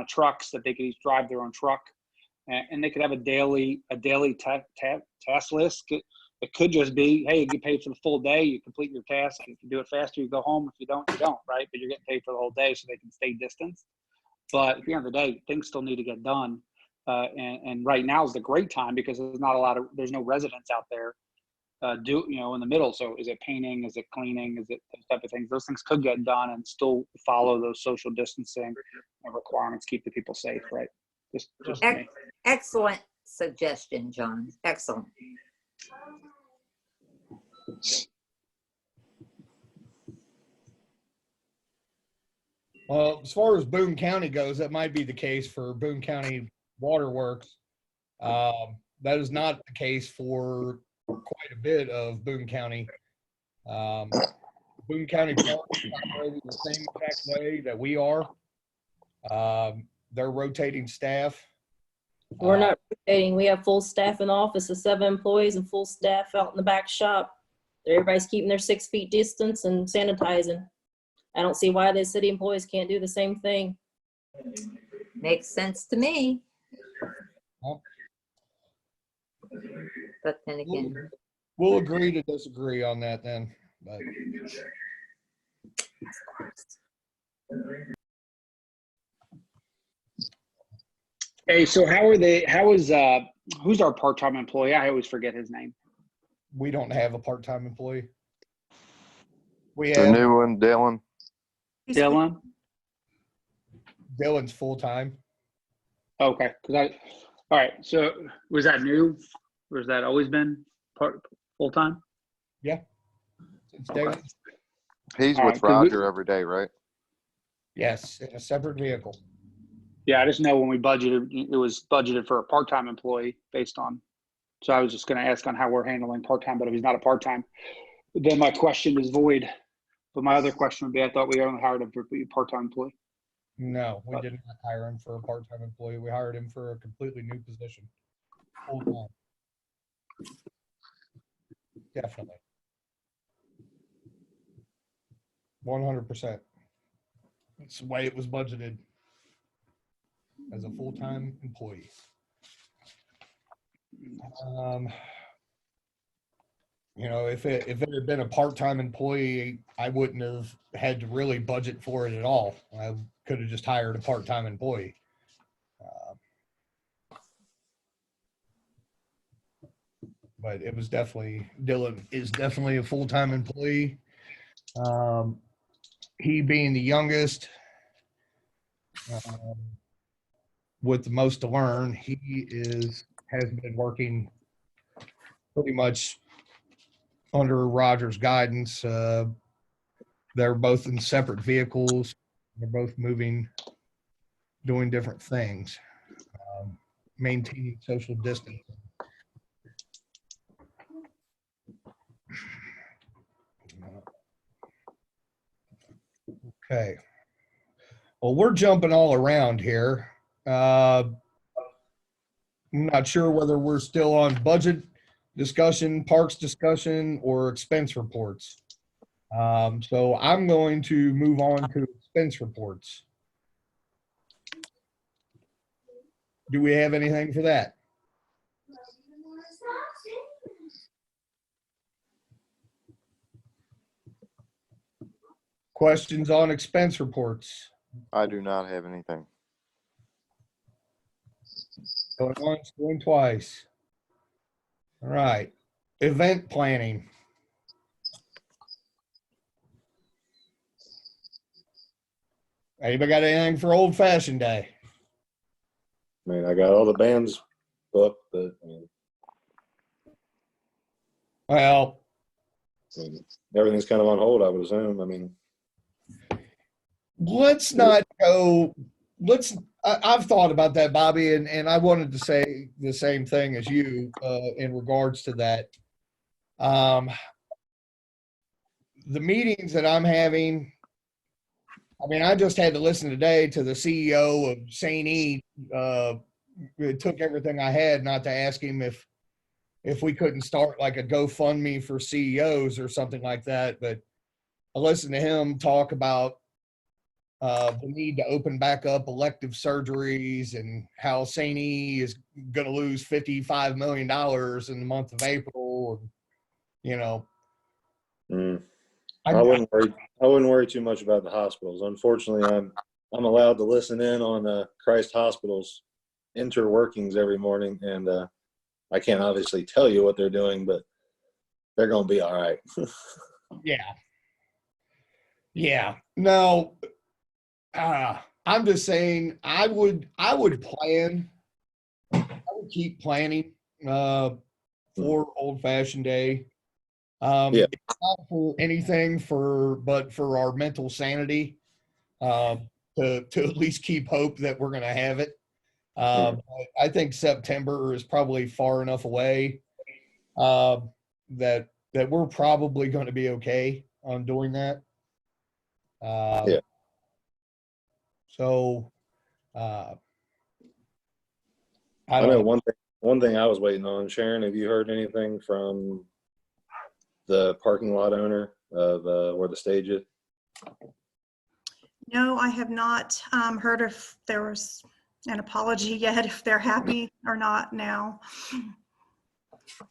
trucks that they could each drive their own truck, and they could have a daily task list. It could just be, hey, you get paid for the full day, you complete your task. If you do it faster, you go home. If you don't, you don't, right? But you're getting paid for the whole day so they can stay distanced. But at the end of the day, things still need to get done. And right now is the great time because there's no residents out there in the middle. So is it painting? Is it cleaning? Is it those type of things? Those things could get done and still follow those social distancing requirements, keep the people safe, right? Just me. Excellent suggestion, John. Excellent. Well, as far as Boone County goes, that might be the case for Boone County Waterworks. That is not the case for quite a bit of Boone County. Boone County Parks is operating the same exact way that we are. They're rotating staff. We're not rotating. We have full staff in the office of 7 employees and full staff out in the back shop. Everybody's keeping their 6 feet distance and sanitizing. I don't see why the city employees can't do the same thing. Makes sense to me. Well, but then again, we'll agree to disagree on that then. But. Hey, so who's our part-time employee? I always forget his name. We don't have a part-time employee. We The have new one, Dylan. Dylan's full-time. Okay. All right. So was that new? Or has that always been full-time? Yeah. It's Dylan. He's All with right, 'cause we- Roger every day, right? Yes, in a separate vehicle. Yeah, I just know when we budgeted, it was budgeted for a part-time employee based on, so I was just gonna ask on how we're handling part-time, but if he's not a part-time, then my question is void. But my other question would be, I thought we only hired him for a part-time employee. No, we did not hire him for a part-time employee. We hired him for a completely new position. Full time. Definitely. 100%. That's the way it was budgeted as a full-time employee. If it had been a part-time employee, I wouldn't have had to really budget for it at all. I could have just hired a part-time employee. But it was definitely, Dylan is definitely a full-time employee. He being the youngest, with the most to learn, has been working pretty much under Roger's guidance. They're both in separate vehicles. They're both moving, doing different things, maintaining social distancing. Okay. Well, we're jumping all around here. I'm not sure whether we're still on budget discussion, parks discussion, or expense reports. So I'm going to move on to expense reports. Do we have anything for that? Questions on expense reports? I do not have anything. Going once, going twice. All right. Event planning. Anybody got anything for Old Fashioned Day? I mean, I got all the bands booked, but Well, everything's kind of on hold, I would assume. I mean, let's not go. I've thought about that, Bobby, and I wanted to say the same thing as you in regards to that. The meetings that I'm having, I mean, I just had to listen today to the CEO of St. E. It took everything I had not to ask him if we couldn't start like a GoFundMe for CEOs or something like that. But I listened to him talk about the need to open back up elective surgeries and how St. E is going to lose $55 million in the month of April. I wouldn't worry too much about the hospitals. Unfortunately, I'm allowed to listen in on Christ Hospital's interworkings every morning, and I can't obviously tell you what they're doing, but they're going to be all right. Yeah. No. I'm just saying I would plan. I would keep planning for Old Fashioned Day. It's not for anything but for our mental sanity, to at least keep hope that we're going to have it. But I think September is probably far enough away that we're probably going to be okay on doing that. So I know one thing I was waiting on. Sharon, have you heard anything from the parking lot owner of where the stage is? No, I have not heard if there was an apology yet, if they're happy or not now.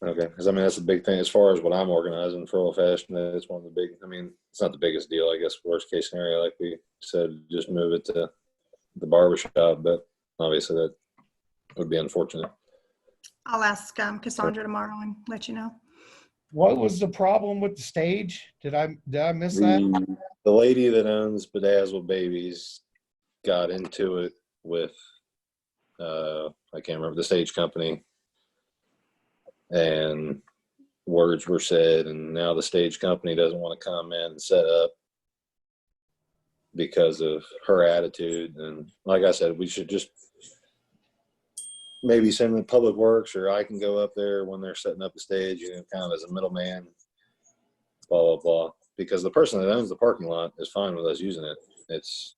Okay, because I mean that's a big thing as far as what I'm organizing for Old Fashioned. It's one of the big. I mean, it's not the biggest deal, I guess. Worst case scenario, like we said, just move it to the barbershop, but obviously that would be unfortunate. I'll ask Cassandra tomorrow and let you know. What was the problem with the stage? Did I miss that? The lady that owns Bedazzled Babies got into it with I can't remember the stage company, and words were said, and now the stage company doesn't want to come in and set up because of her attitude. And like I said, we should just maybe send in Public Works, or I can go up there when they're setting up the stage, you know, kind of as a middleman, blah, blah, blah. Because the person that owns the parking lot is fine with us using it. It's,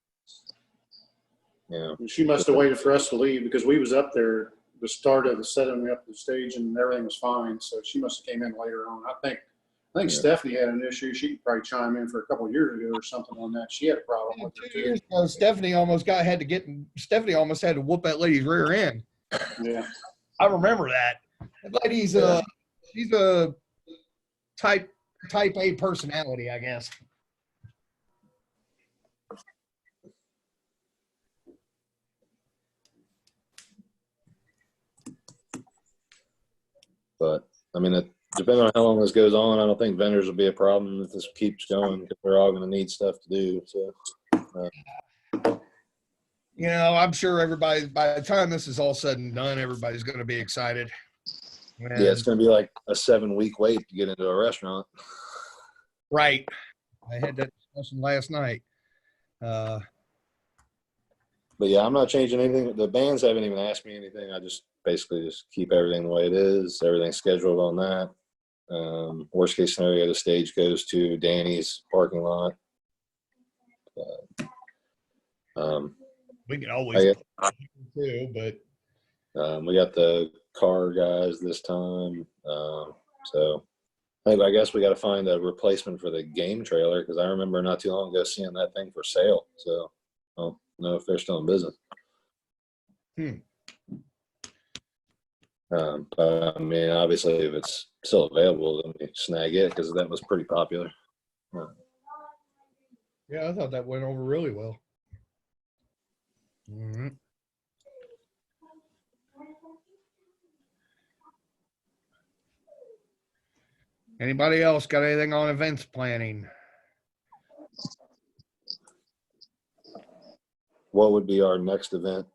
you know. She must have waited for us to leave because we was up there the start of the setting up the stage and everything was fine. So she must have came in later on. I think Yeah. Stephanie had an issue. She could probably chime in for a couple of years ago or something on that. She had a problem with it 2 too. years ago, Stephanie almost had to whoop that lady's rear end. Yeah. I remember that. That lady's she's a type A personality, I guess. But I mean, depending on how long this goes on, I don't think vendors will be a problem if this keeps going, because they're all going to need stuff to do. So, You know, I'm sure everybody, by the time this is all said and done, everybody's going to be excited. yeah, it's going to be like a 7-week wait to get into a restaurant. Right. I had that discussion last night. But yeah, I'm not changing anything. The bands haven't even asked me anything. I just basically just keep everything the way it is. Everything's scheduled on that. Worst case scenario, the stage goes to Danny's parking lot. We can always too, but we got the car guys this time. So I guess we got to find a replacement for the game trailer, because I remember not too long ago seeing that thing for sale. So I don't know if they're still in business. But I mean, obviously, if it's still available, then we snag it, because that was pretty popular. yeah, I thought that went over really well. Anybody else got anything on events planning? What would be our next event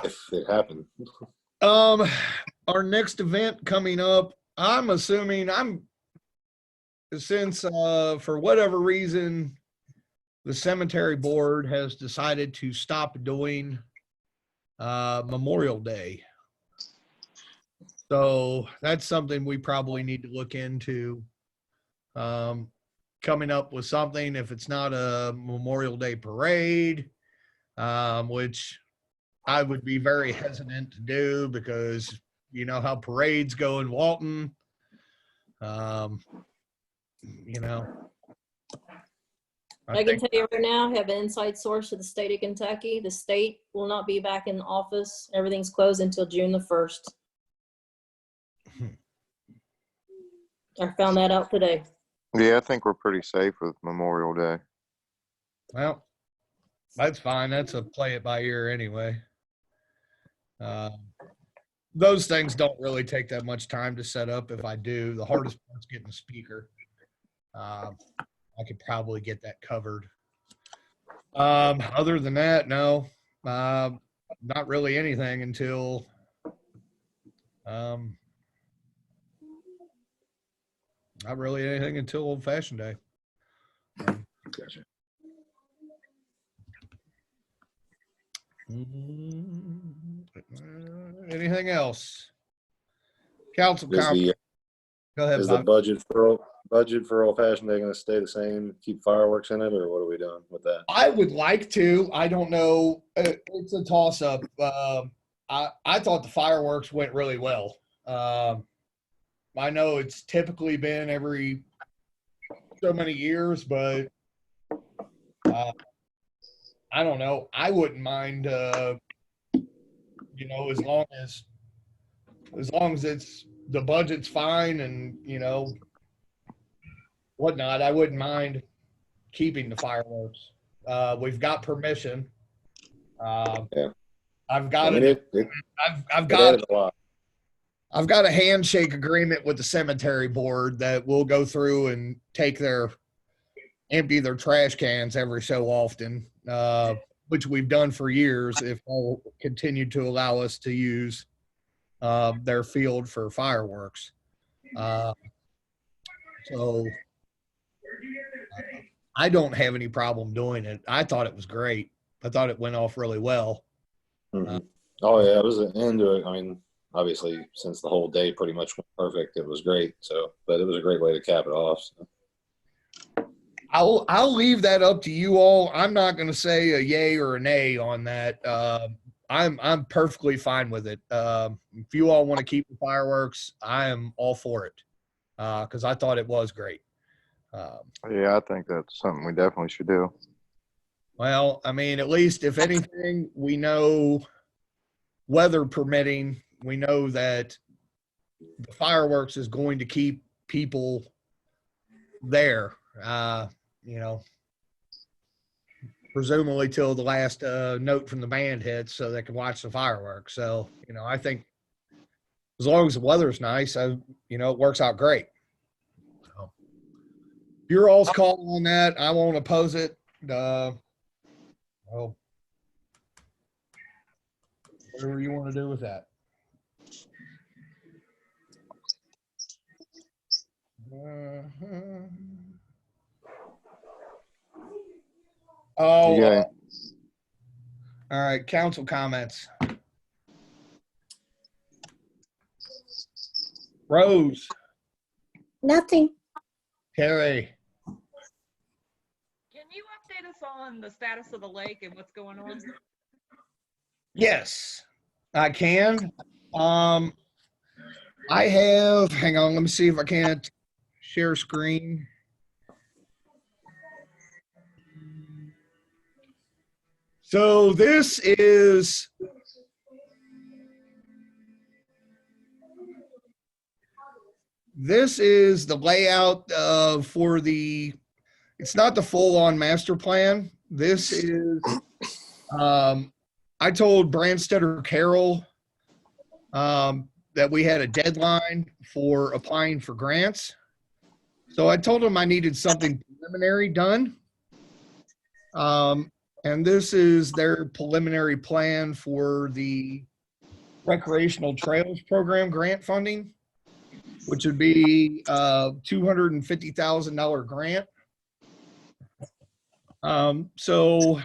if it happened? Our next event coming up, I'm assuming since for whatever reason the cemetery board has decided to stop doing Memorial Day. So that's something we probably need to look into, coming up with something. If it's not a Memorial Day parade, which I would be very hesitant to do, because you know how parades go in Walton. You know, I can tell you right now, I have an inside source to the state of Kentucky. The state will not be back in office. Everything's closed until June the 1st. I found that out today. Yeah, I think we're pretty safe with Memorial Day. Well, that's fine. That's a play it by ear anyway. Those things don't really take that much time to set up. If I do, the hardest part's getting the speaker. I could probably get that covered. Other than that, no, not really anything until not really anything until Old Fashioned Day. Gotcha. Anything else? Council Is conference. Go ahead, is the Bob. budget for Old Fashioned Day going to stay the same? Keep fireworks in it, or what are we doing with that? I would like to. I don't know. It's a toss up. I thought the fireworks went really well. I know it's typically been every so many years, but I don't know. I wouldn't mind. You know, as long as it's the budget's fine and you know whatnot, I wouldn't mind keeping the fireworks. We've got permission. Yeah. I've got I've got a handshake agreement with the cemetery board that we'll go through and empty their trash cans every so often, which we've done for years if they'll continue to allow us to use their field for fireworks. So I don't have any problem doing it. I thought it was great. I thought it went off really well. Mhm. Oh yeah, it was an into it. I mean, obviously, since the whole day pretty much went perfect, it was great. So, but it was a great way to cap it off. So. I'll leave that up to you all. I'm not going to say a yay or a nay on that. I'm perfectly fine with it. If you all want to keep the fireworks, I am all for it because I thought it was great. Yeah, I think that's something we definitely should do. Well, I mean, at least if anything, we know, weather permitting, we know that the fireworks is going to keep people there. You know, presumably till the last note from the band hits so they can watch the fireworks. So, you know, I think as long as the weather's nice, you know, it works out great. So, your all's call on that. I won't oppose it. Well, whatever you want to do with that. Oh, Yeah. all right. Council comments. Rose, Nothing. Terry. Can you update us on the status of the lake and what's going on? Yes, I can. I have, hang on, let me see if I can't share screen. So this is the layout for the, it's not the full-on master plan. This is, I told Branstetter Carroll that we had a deadline for applying for grants. So I told him I needed something preliminary done. And this is their preliminary plan for the recreational trails program grant funding, which would be a $250,000 grant. So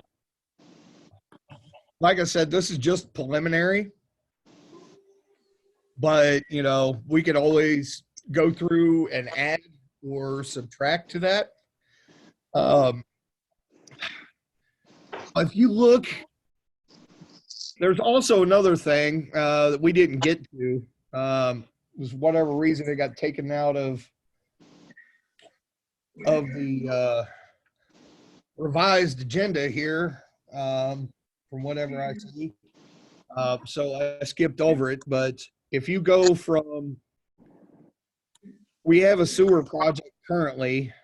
like I said, this is just preliminary, but you know, we could always go through and add or subtract to that. If you look, there's also another thing that we didn't get to. Was whatever reason it got taken out of the revised agenda here, from whatever I see. So I skipped over it, but if you go from, we have a sewer project currently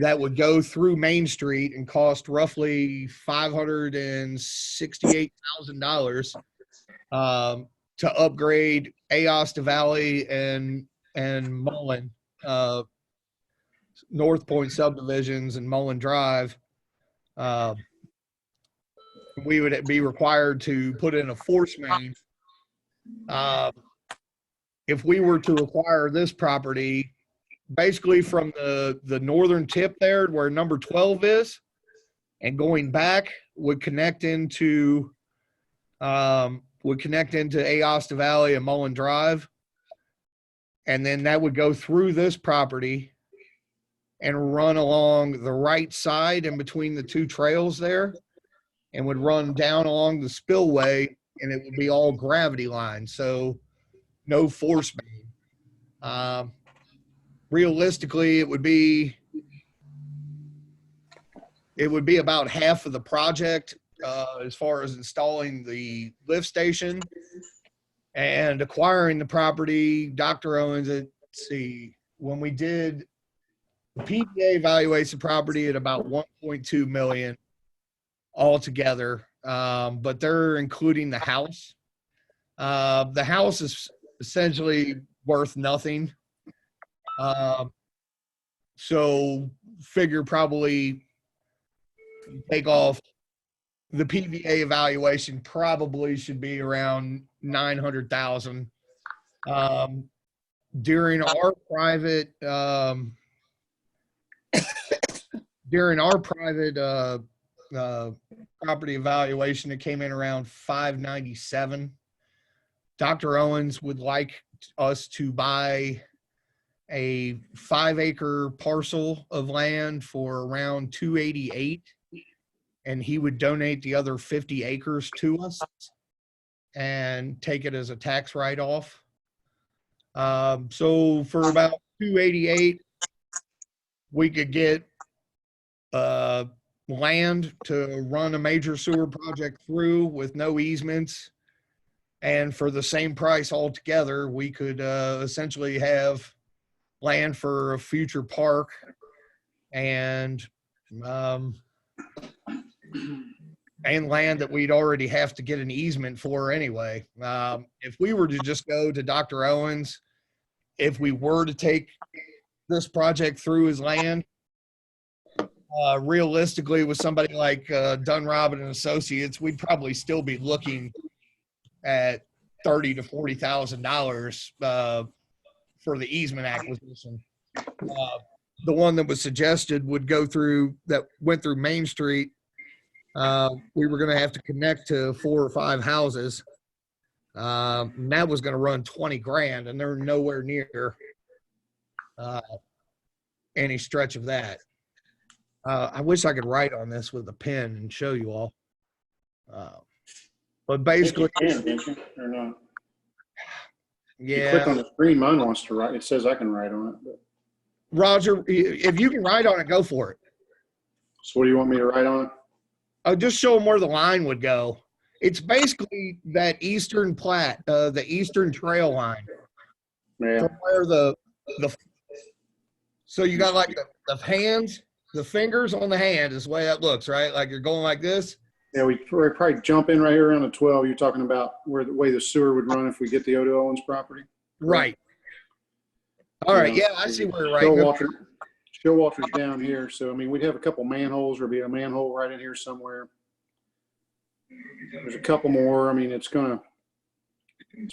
that would go through Main Street and cost roughly $568,000 to upgrade Aosta Valley and Mullen, North Point subdivisions and Mullen Drive. We would be required to put in a force main. If we were to acquire this property, basically from the northern tip there where number 12 is and going back would connect into Aosta Valley and Mullen Drive. And then that would go through this property and run along the right side in between the two trails there and would run down along the spillway, and it would be all gravity lines. So no force main. Realistically, it would be about half of the project as far as installing the lift station and acquiring the property. Dr. Owens, let's see, when we did, the PDA evaluates the property at about 1.2 million altogether, but they're including the house. The house is essentially worth nothing. So figure probably take off the PVA evaluation probably should be around 900,000. During our private during our private property evaluation, it came in around 597. Dr. Owens would like us to buy a 5-acre parcel of land for around 288, and he would donate the other 50 acres to us and take it as a tax write-off. So for about 288, we could get land to run a major sewer project through with no easements. And for the same price altogether, we could essentially have land for a future park and land that we'd already have to get an easement for anyway. If we were to just go to Dr. Owens, if we were to take this project through his land, realistically, with somebody like Dunrobin and Associates, we'd probably still be looking at $30,000 to $40,000 for the easement acquisition. The one that was suggested would go through, that went through Main Street. We were going to have to connect to 4 or 5 houses. And that was going to run 20 grand, and they're nowhere near any stretch of that. I wish I could write on this with a pen and show you all. But basically, I think you can, can't you? Or not? Yeah. You click on the screen, mine wants to write. It says I can write on it. But. Roger, if you can write on it, go for it. So what do you want me to write on it? I'll just show them where the line would go. It's basically that eastern plat, the eastern trail line. Yeah. From where the so you got like the hands, the fingers on the hand is the way that looks, right? Like you're going like this. Yeah, we probably jump in right here around the 12. You're talking about where the way the sewer would run if we get the Odo Owens property. Right. All right. Yeah, I see where you're right. Showalter's down here. So, I mean, we'd have a couple manholes. There'd be a manhole right in here somewhere. There's a couple more. I mean, it's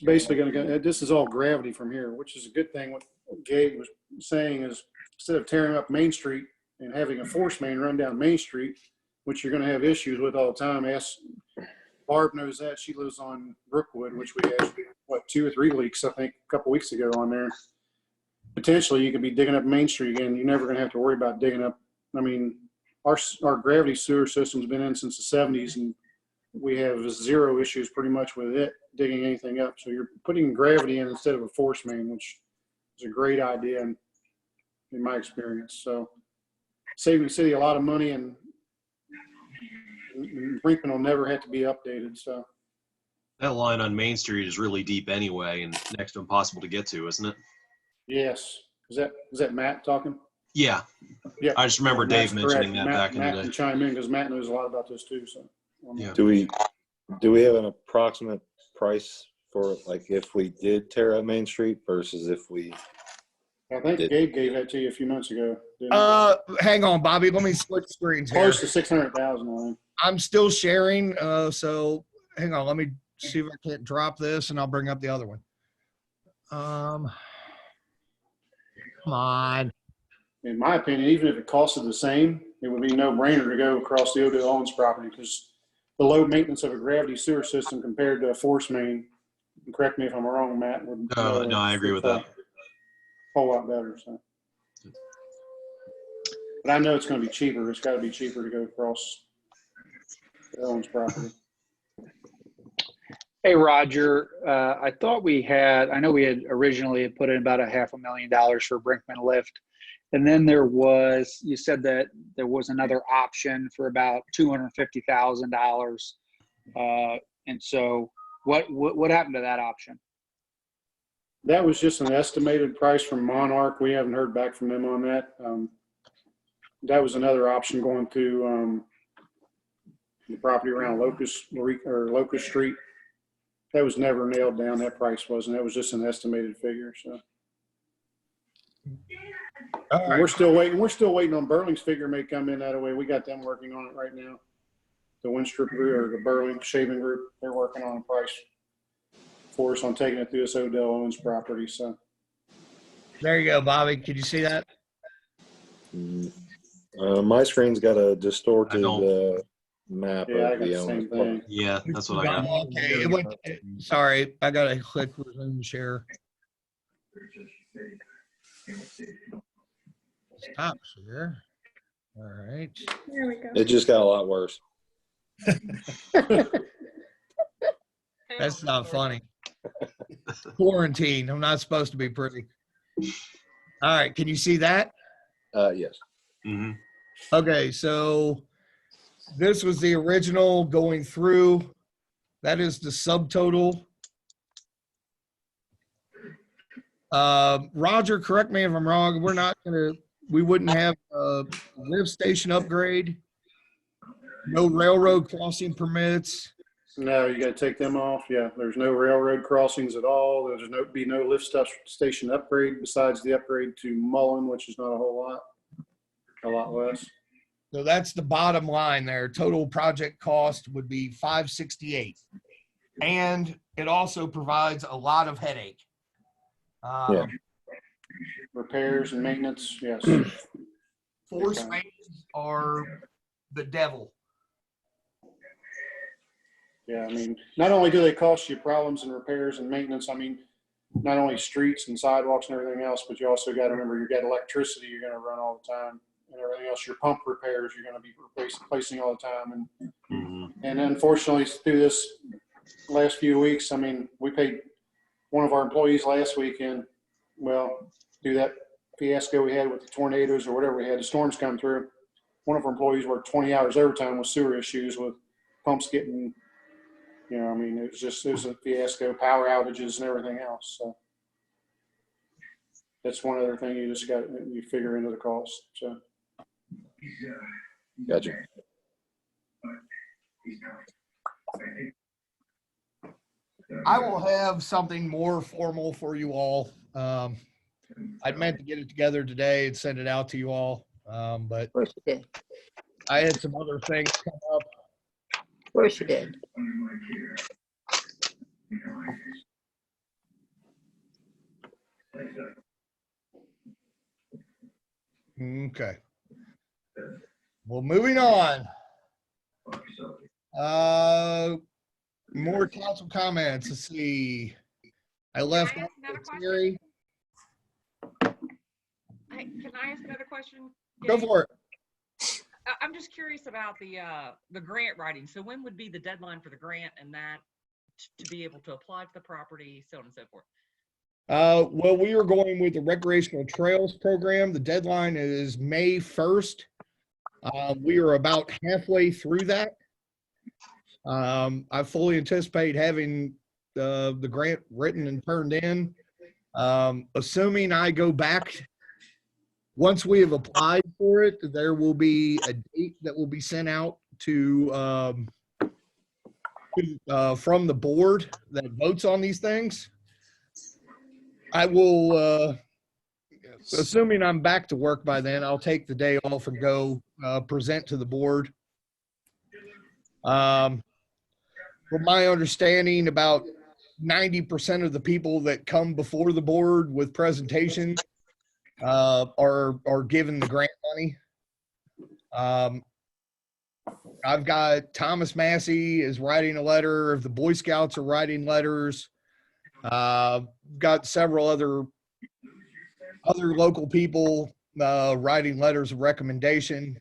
basically going to go, this is all gravity from here, which is a good thing. What Gabe was saying is instead of tearing up Main Street and having a force main run down Main Street, which you're going to have issues with all the time. Barb knows that. She lives on Brookwood, which we had, 2 or 3 leaks, I think, a couple weeks ago on there. Potentially, you could be digging up Main Street again. You're never going to have to worry about digging up. I mean, our gravity sewer system's been in since the 70s, and we have 0 issues pretty much with it digging anything up. So you're putting gravity in instead of a force main, which is a great idea in my experience. So saving the city a lot of money, and Brinkman will never have to be updated. So that line on Main Street is really deep anyway, and next to impossible to get to, isn't it? Yes. Is that Matt talking? Yeah. Yeah. I just remember Dave mentioning that back in the day. Matt can chime in because Matt knows a lot about this too. So. Yeah. Do we have an approximate price for, like, if we did tear up Main Street versus if we? I think Gabe gave that to you a few months ago. Hang on, Bobby. Let me switch screens here. Close to 600,000. I'm still sharing. So hang on. Let me see if I can't drop this, and I'll bring up the other one. Come on. In my opinion, even if it costed the same, it would be no brainer to go across the Odo Owens property because the low maintenance of a gravity sewer system compared to a force main, and correct me if I'm wrong, Matt. No, I agree with that. A whole lot better. So. But I know it's going to be cheaper. It's got to be cheaper to go across the Owens property. Hey, Roger, I know we had originally put in about $500,000 for Brinkman Lift. And then you said that there was another option for about $250,000. And so what happened to that option? That was just an estimated price from Monarch. We haven't heard back from them on that. That was another option going to the property around Locust Street. That was never nailed down. That price wasn't. That was just an estimated figure. So right. We're still waiting. We're still waiting on Burling's figure may come in that way. We got them working on it right now. The Winstrip or the Burling Shaving Group, they're working on a price for us on taking it through this Odell Owens property. So there you go, Bobby. Could you see that? My screen's got a distorted don't. map Yeah, I of got the the same thing. Yeah, that's what I got. Okay, sorry, I gotta click resume share. Stop share. All right. There we go. It just got a lot worse. That's not funny. Quarantine. I'm not supposed to be pretty. All right. Can you see that? Yes. Mm-hmm. Okay. So this was the original going through. That is the subtotal. Roger, correct me if I'm wrong. We wouldn't have a lift station upgrade. No railroad crossing permits. No, you gotta take them off. Yeah, there's no railroad crossings at all. There's be no lift station upgrade besides the upgrade to Mullen, which is not a whole lot, a lot less. So that's the bottom line there. Total project cost would be $568. And it also provides a lot of headache. Yeah. Repairs and maintenance, yes. Force mains are the devil. Yeah, I mean, not only do they cost you problems and repairs and maintenance, I mean, not only streets and sidewalks and everything else, but you also got to remember you got electricity you're going to run all the time and everything else. Your pump repairs you're going to be replacing all the time. And unfortunately, through this last few weeks, I mean, we paid one of our employees last weekend, well, through that fiasco we had with the tornadoes or whatever we had, the storms come through. One of our employees worked 20 hours overtime with sewer issues, with pumps getting, you know, I mean, it was a fiasco, power outages and everything else. So that's one other thing you figure into the cost. So. Gotcha. I will have something more formal for you all. I meant to get it together today and send it out to you all, but Of course you did. I had some other things come up. Of course you did. Okay. Well, moving on. More council comments. Let's see. I left Can I out ask another the theory. Can I ask another question? Go for it. I'm just curious about the grant writing. So when would be the deadline for the grant and that to be able to apply for the property, so on and so forth? Well, we are going with the recreational trails program. The deadline is May 1st. We are about halfway through that. I fully anticipate having the grant written and turned in. Assuming I go back, once we have applied for it, there will be a date that will be sent out from the board that votes on these things. I will, assuming I'm back to work by then, I'll take the day off and go present to the board. From my understanding, about 90% of the people that come before the board with presentations are given the grant money. I've got Thomas Massey is writing a letter. The Boy Scouts are writing letters. Got several other local people writing letters of recommendation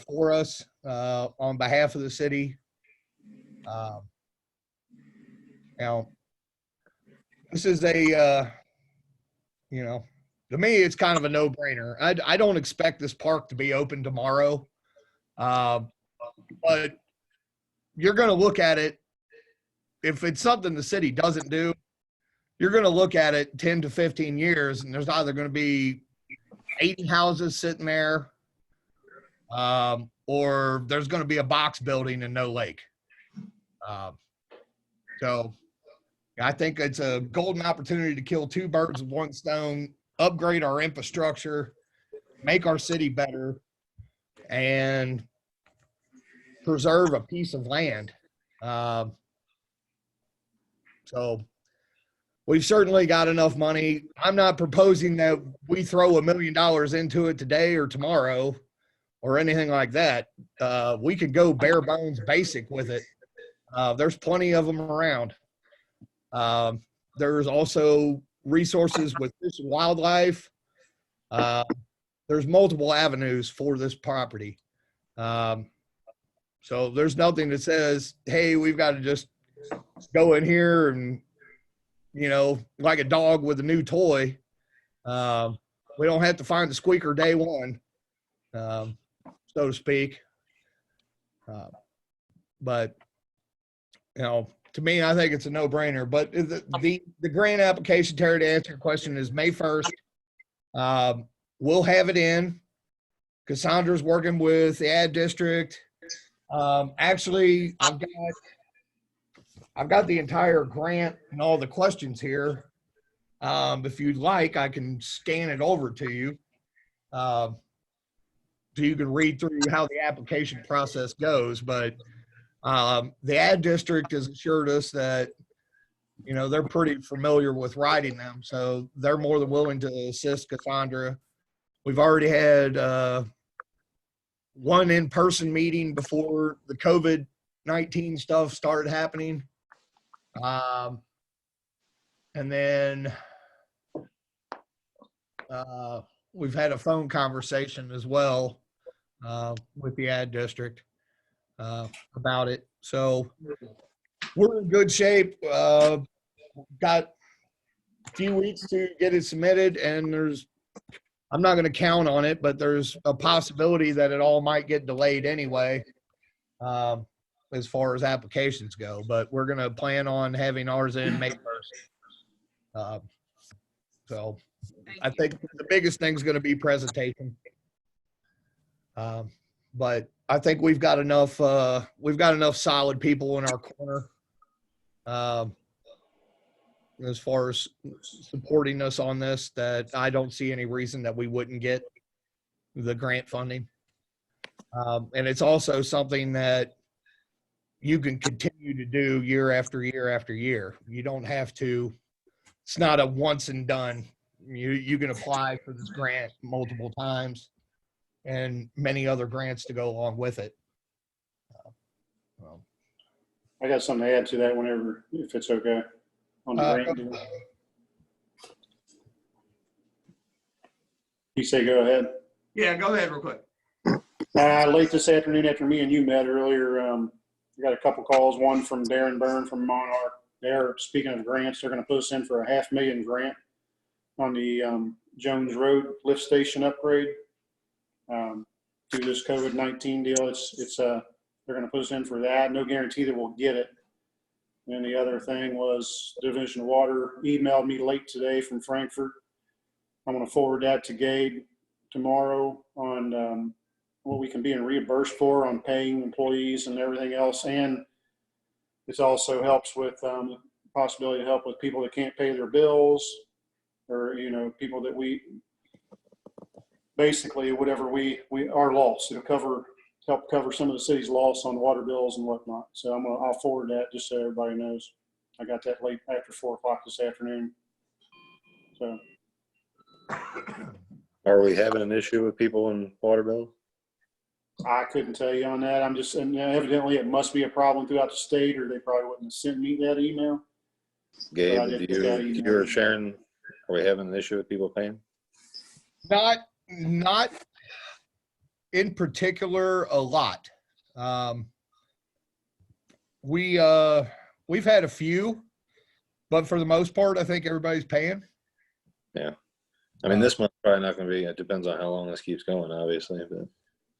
for us on behalf of the city. Now, this is a, to me, it's kind of a no-brainer. I don't expect this park to be open tomorrow, but you're going to look at it. If it's something the city doesn't do, you're going to look at it 10 to 15 years, and there's either going to be 80 houses sitting there, or there's going to be a box building and no lake. So I think it's a golden opportunity to kill two birds with one stone, upgrade our infrastructure, make our city better, and preserve a piece of land. So we've certainly got enough money. I'm not proposing that we throw $1 million into it today or tomorrow. or anything like that. We could go bare bones basic with it. There's plenty of them around. There's also resources with fish and wildlife. There's multiple avenues for this property. So there's nothing that says, hey, we've got to just go in here and, you know, like a dog with a new toy. We don't have to find the squeaker day one, so to speak. But, you know, to me, I think it's a no-brainer. But the grant application, Terry, to answer your question, is May 1st. We'll have it in. Cassandra's working with the ad district. Actually, I've got the entire grant and all the questions here. If you'd like, I can scan it over to you. So you can read through how the application process goes. But the ad district has assured us that, you know, they're pretty familiar with writing them. So they're more than willing to assist Cassandra. We've already had one in-person meeting before the COVID-19 stuff started happening. And then we've had a phone conversation as well with the ad district about it. So we're in good shape. Got a few weeks to get it submitted, and I'm not going to count on it, but there's a possibility that it all might get delayed anyway, as far as applications go. But we're going to plan on having ours in May 1st. So I think the biggest thing is going to be presentation. But I think we've got enough solid people in our corner as far as supporting us on this, that I don't see any reason that we wouldn't get the grant funding. And it's also something that you can continue to do year after year after year. You don't have to, it's not a once and done. You can apply for this grant multiple times and many other grants to go along with it. I got something to add to that whenever, if it's okay, on the grant deal. You say go ahead. Yeah, go ahead real quick. Late this afternoon after me and you met earlier, I got a couple calls, one from Darren Byrne from Monarch. They're, speaking of grants, they're going to put us in for a $500,000 grant on the Jones Road lift station upgrade. Through this COVID-19 deal, they're going to put us in for that. No guarantee that we'll get it. And the other thing was Division of Water emailed me late today from Frankfurt. I'm going to forward that to Gabe tomorrow on what we can be reimbursed for on paying employees and everything else. And it also helps with possibility to help with people that can't pay their bills, or, you know, people that basically whatever our loss. It'll help cover some of the city's loss on water bills and whatnot. So I'll forward that just so everybody knows. I got that late after 4 o'clock this afternoon. So. Are we having an issue with people in water bills? I couldn't tell you on that. I'm just, and evidently it must be a problem throughout the state, or they probably wouldn't have sent me that email. Gabe, you were sharing, are we having an issue with people paying? Not in particular a lot. We've had a few, but for the most part, I think everybody's paying. Yeah. I mean, this month's probably not going to be, it depends on how long this keeps going, obviously, but.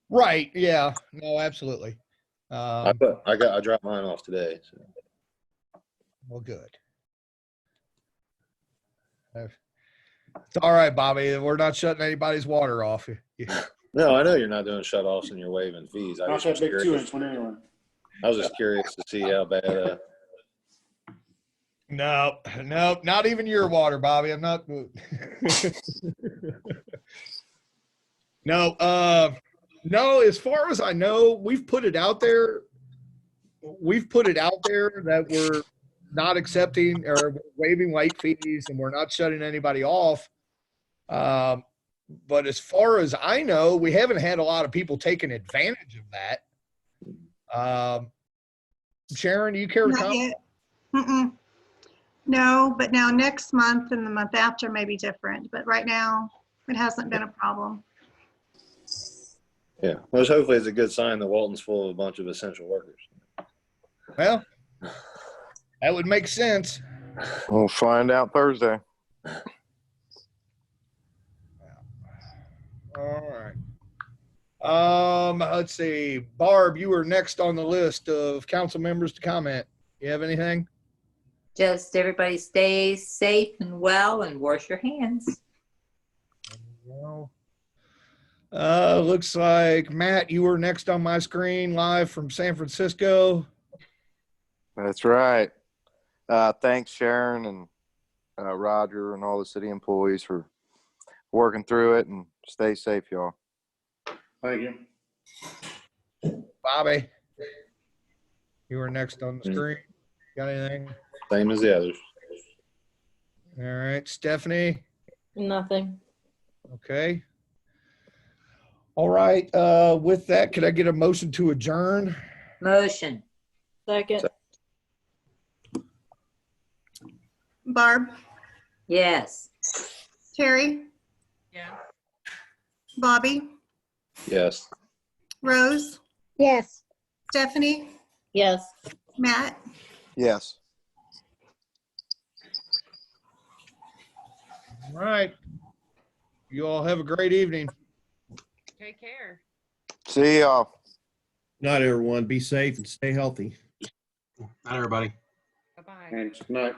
Right. Yeah. No, absolutely. I dropped mine off today. So. Well, good. It's all right, Bobby. We're not shutting anybody's water off. No, I know you're not doing shut-offs and you're waiving fees. I was just curious. Anyway. I was just curious to see how bad. No, not even your water, Bobby. I'm not. No, as far as I know, we've put it out there. That we're not accepting or waiving late fees, and we're not shutting anybody off. But as far as I know, we haven't had a lot of people taking advantage of that. Sharon, do you care to Not comment? yet. Mm-mm. No, but now next month and the month after may be different, but right now it hasn't been a problem. Yeah, which hopefully is a good sign that Walton's full of a bunch of essential workers. Well, that would make sense. We'll find out Thursday. All right. Let's see. Barb, you were next on the list of council members to comment. You have anything? Just everybody stay safe and well and wash your hands. Well, looks like Matt, you were next on my screen live from San Francisco. That's right. Thanks, Sharon and Roger and all the city employees for working through it, and stay safe, y'all. Thank you. Bobby, you were next on the screen. Got anything? Same as the others. All right. Stephanie? Nothing. Okay. All right. With that, could I get a motion to adjourn? Motion. Second. Barb, Yes. Terry, Yeah. Bobby, Yes. Rose, Yes. Stephanie, Yes. Matt. Yes. All right. You all have a great evening. Take care. See y'all. Not everyone. Be safe and stay healthy. Not everybody. Bye-bye. Thanks. Good night.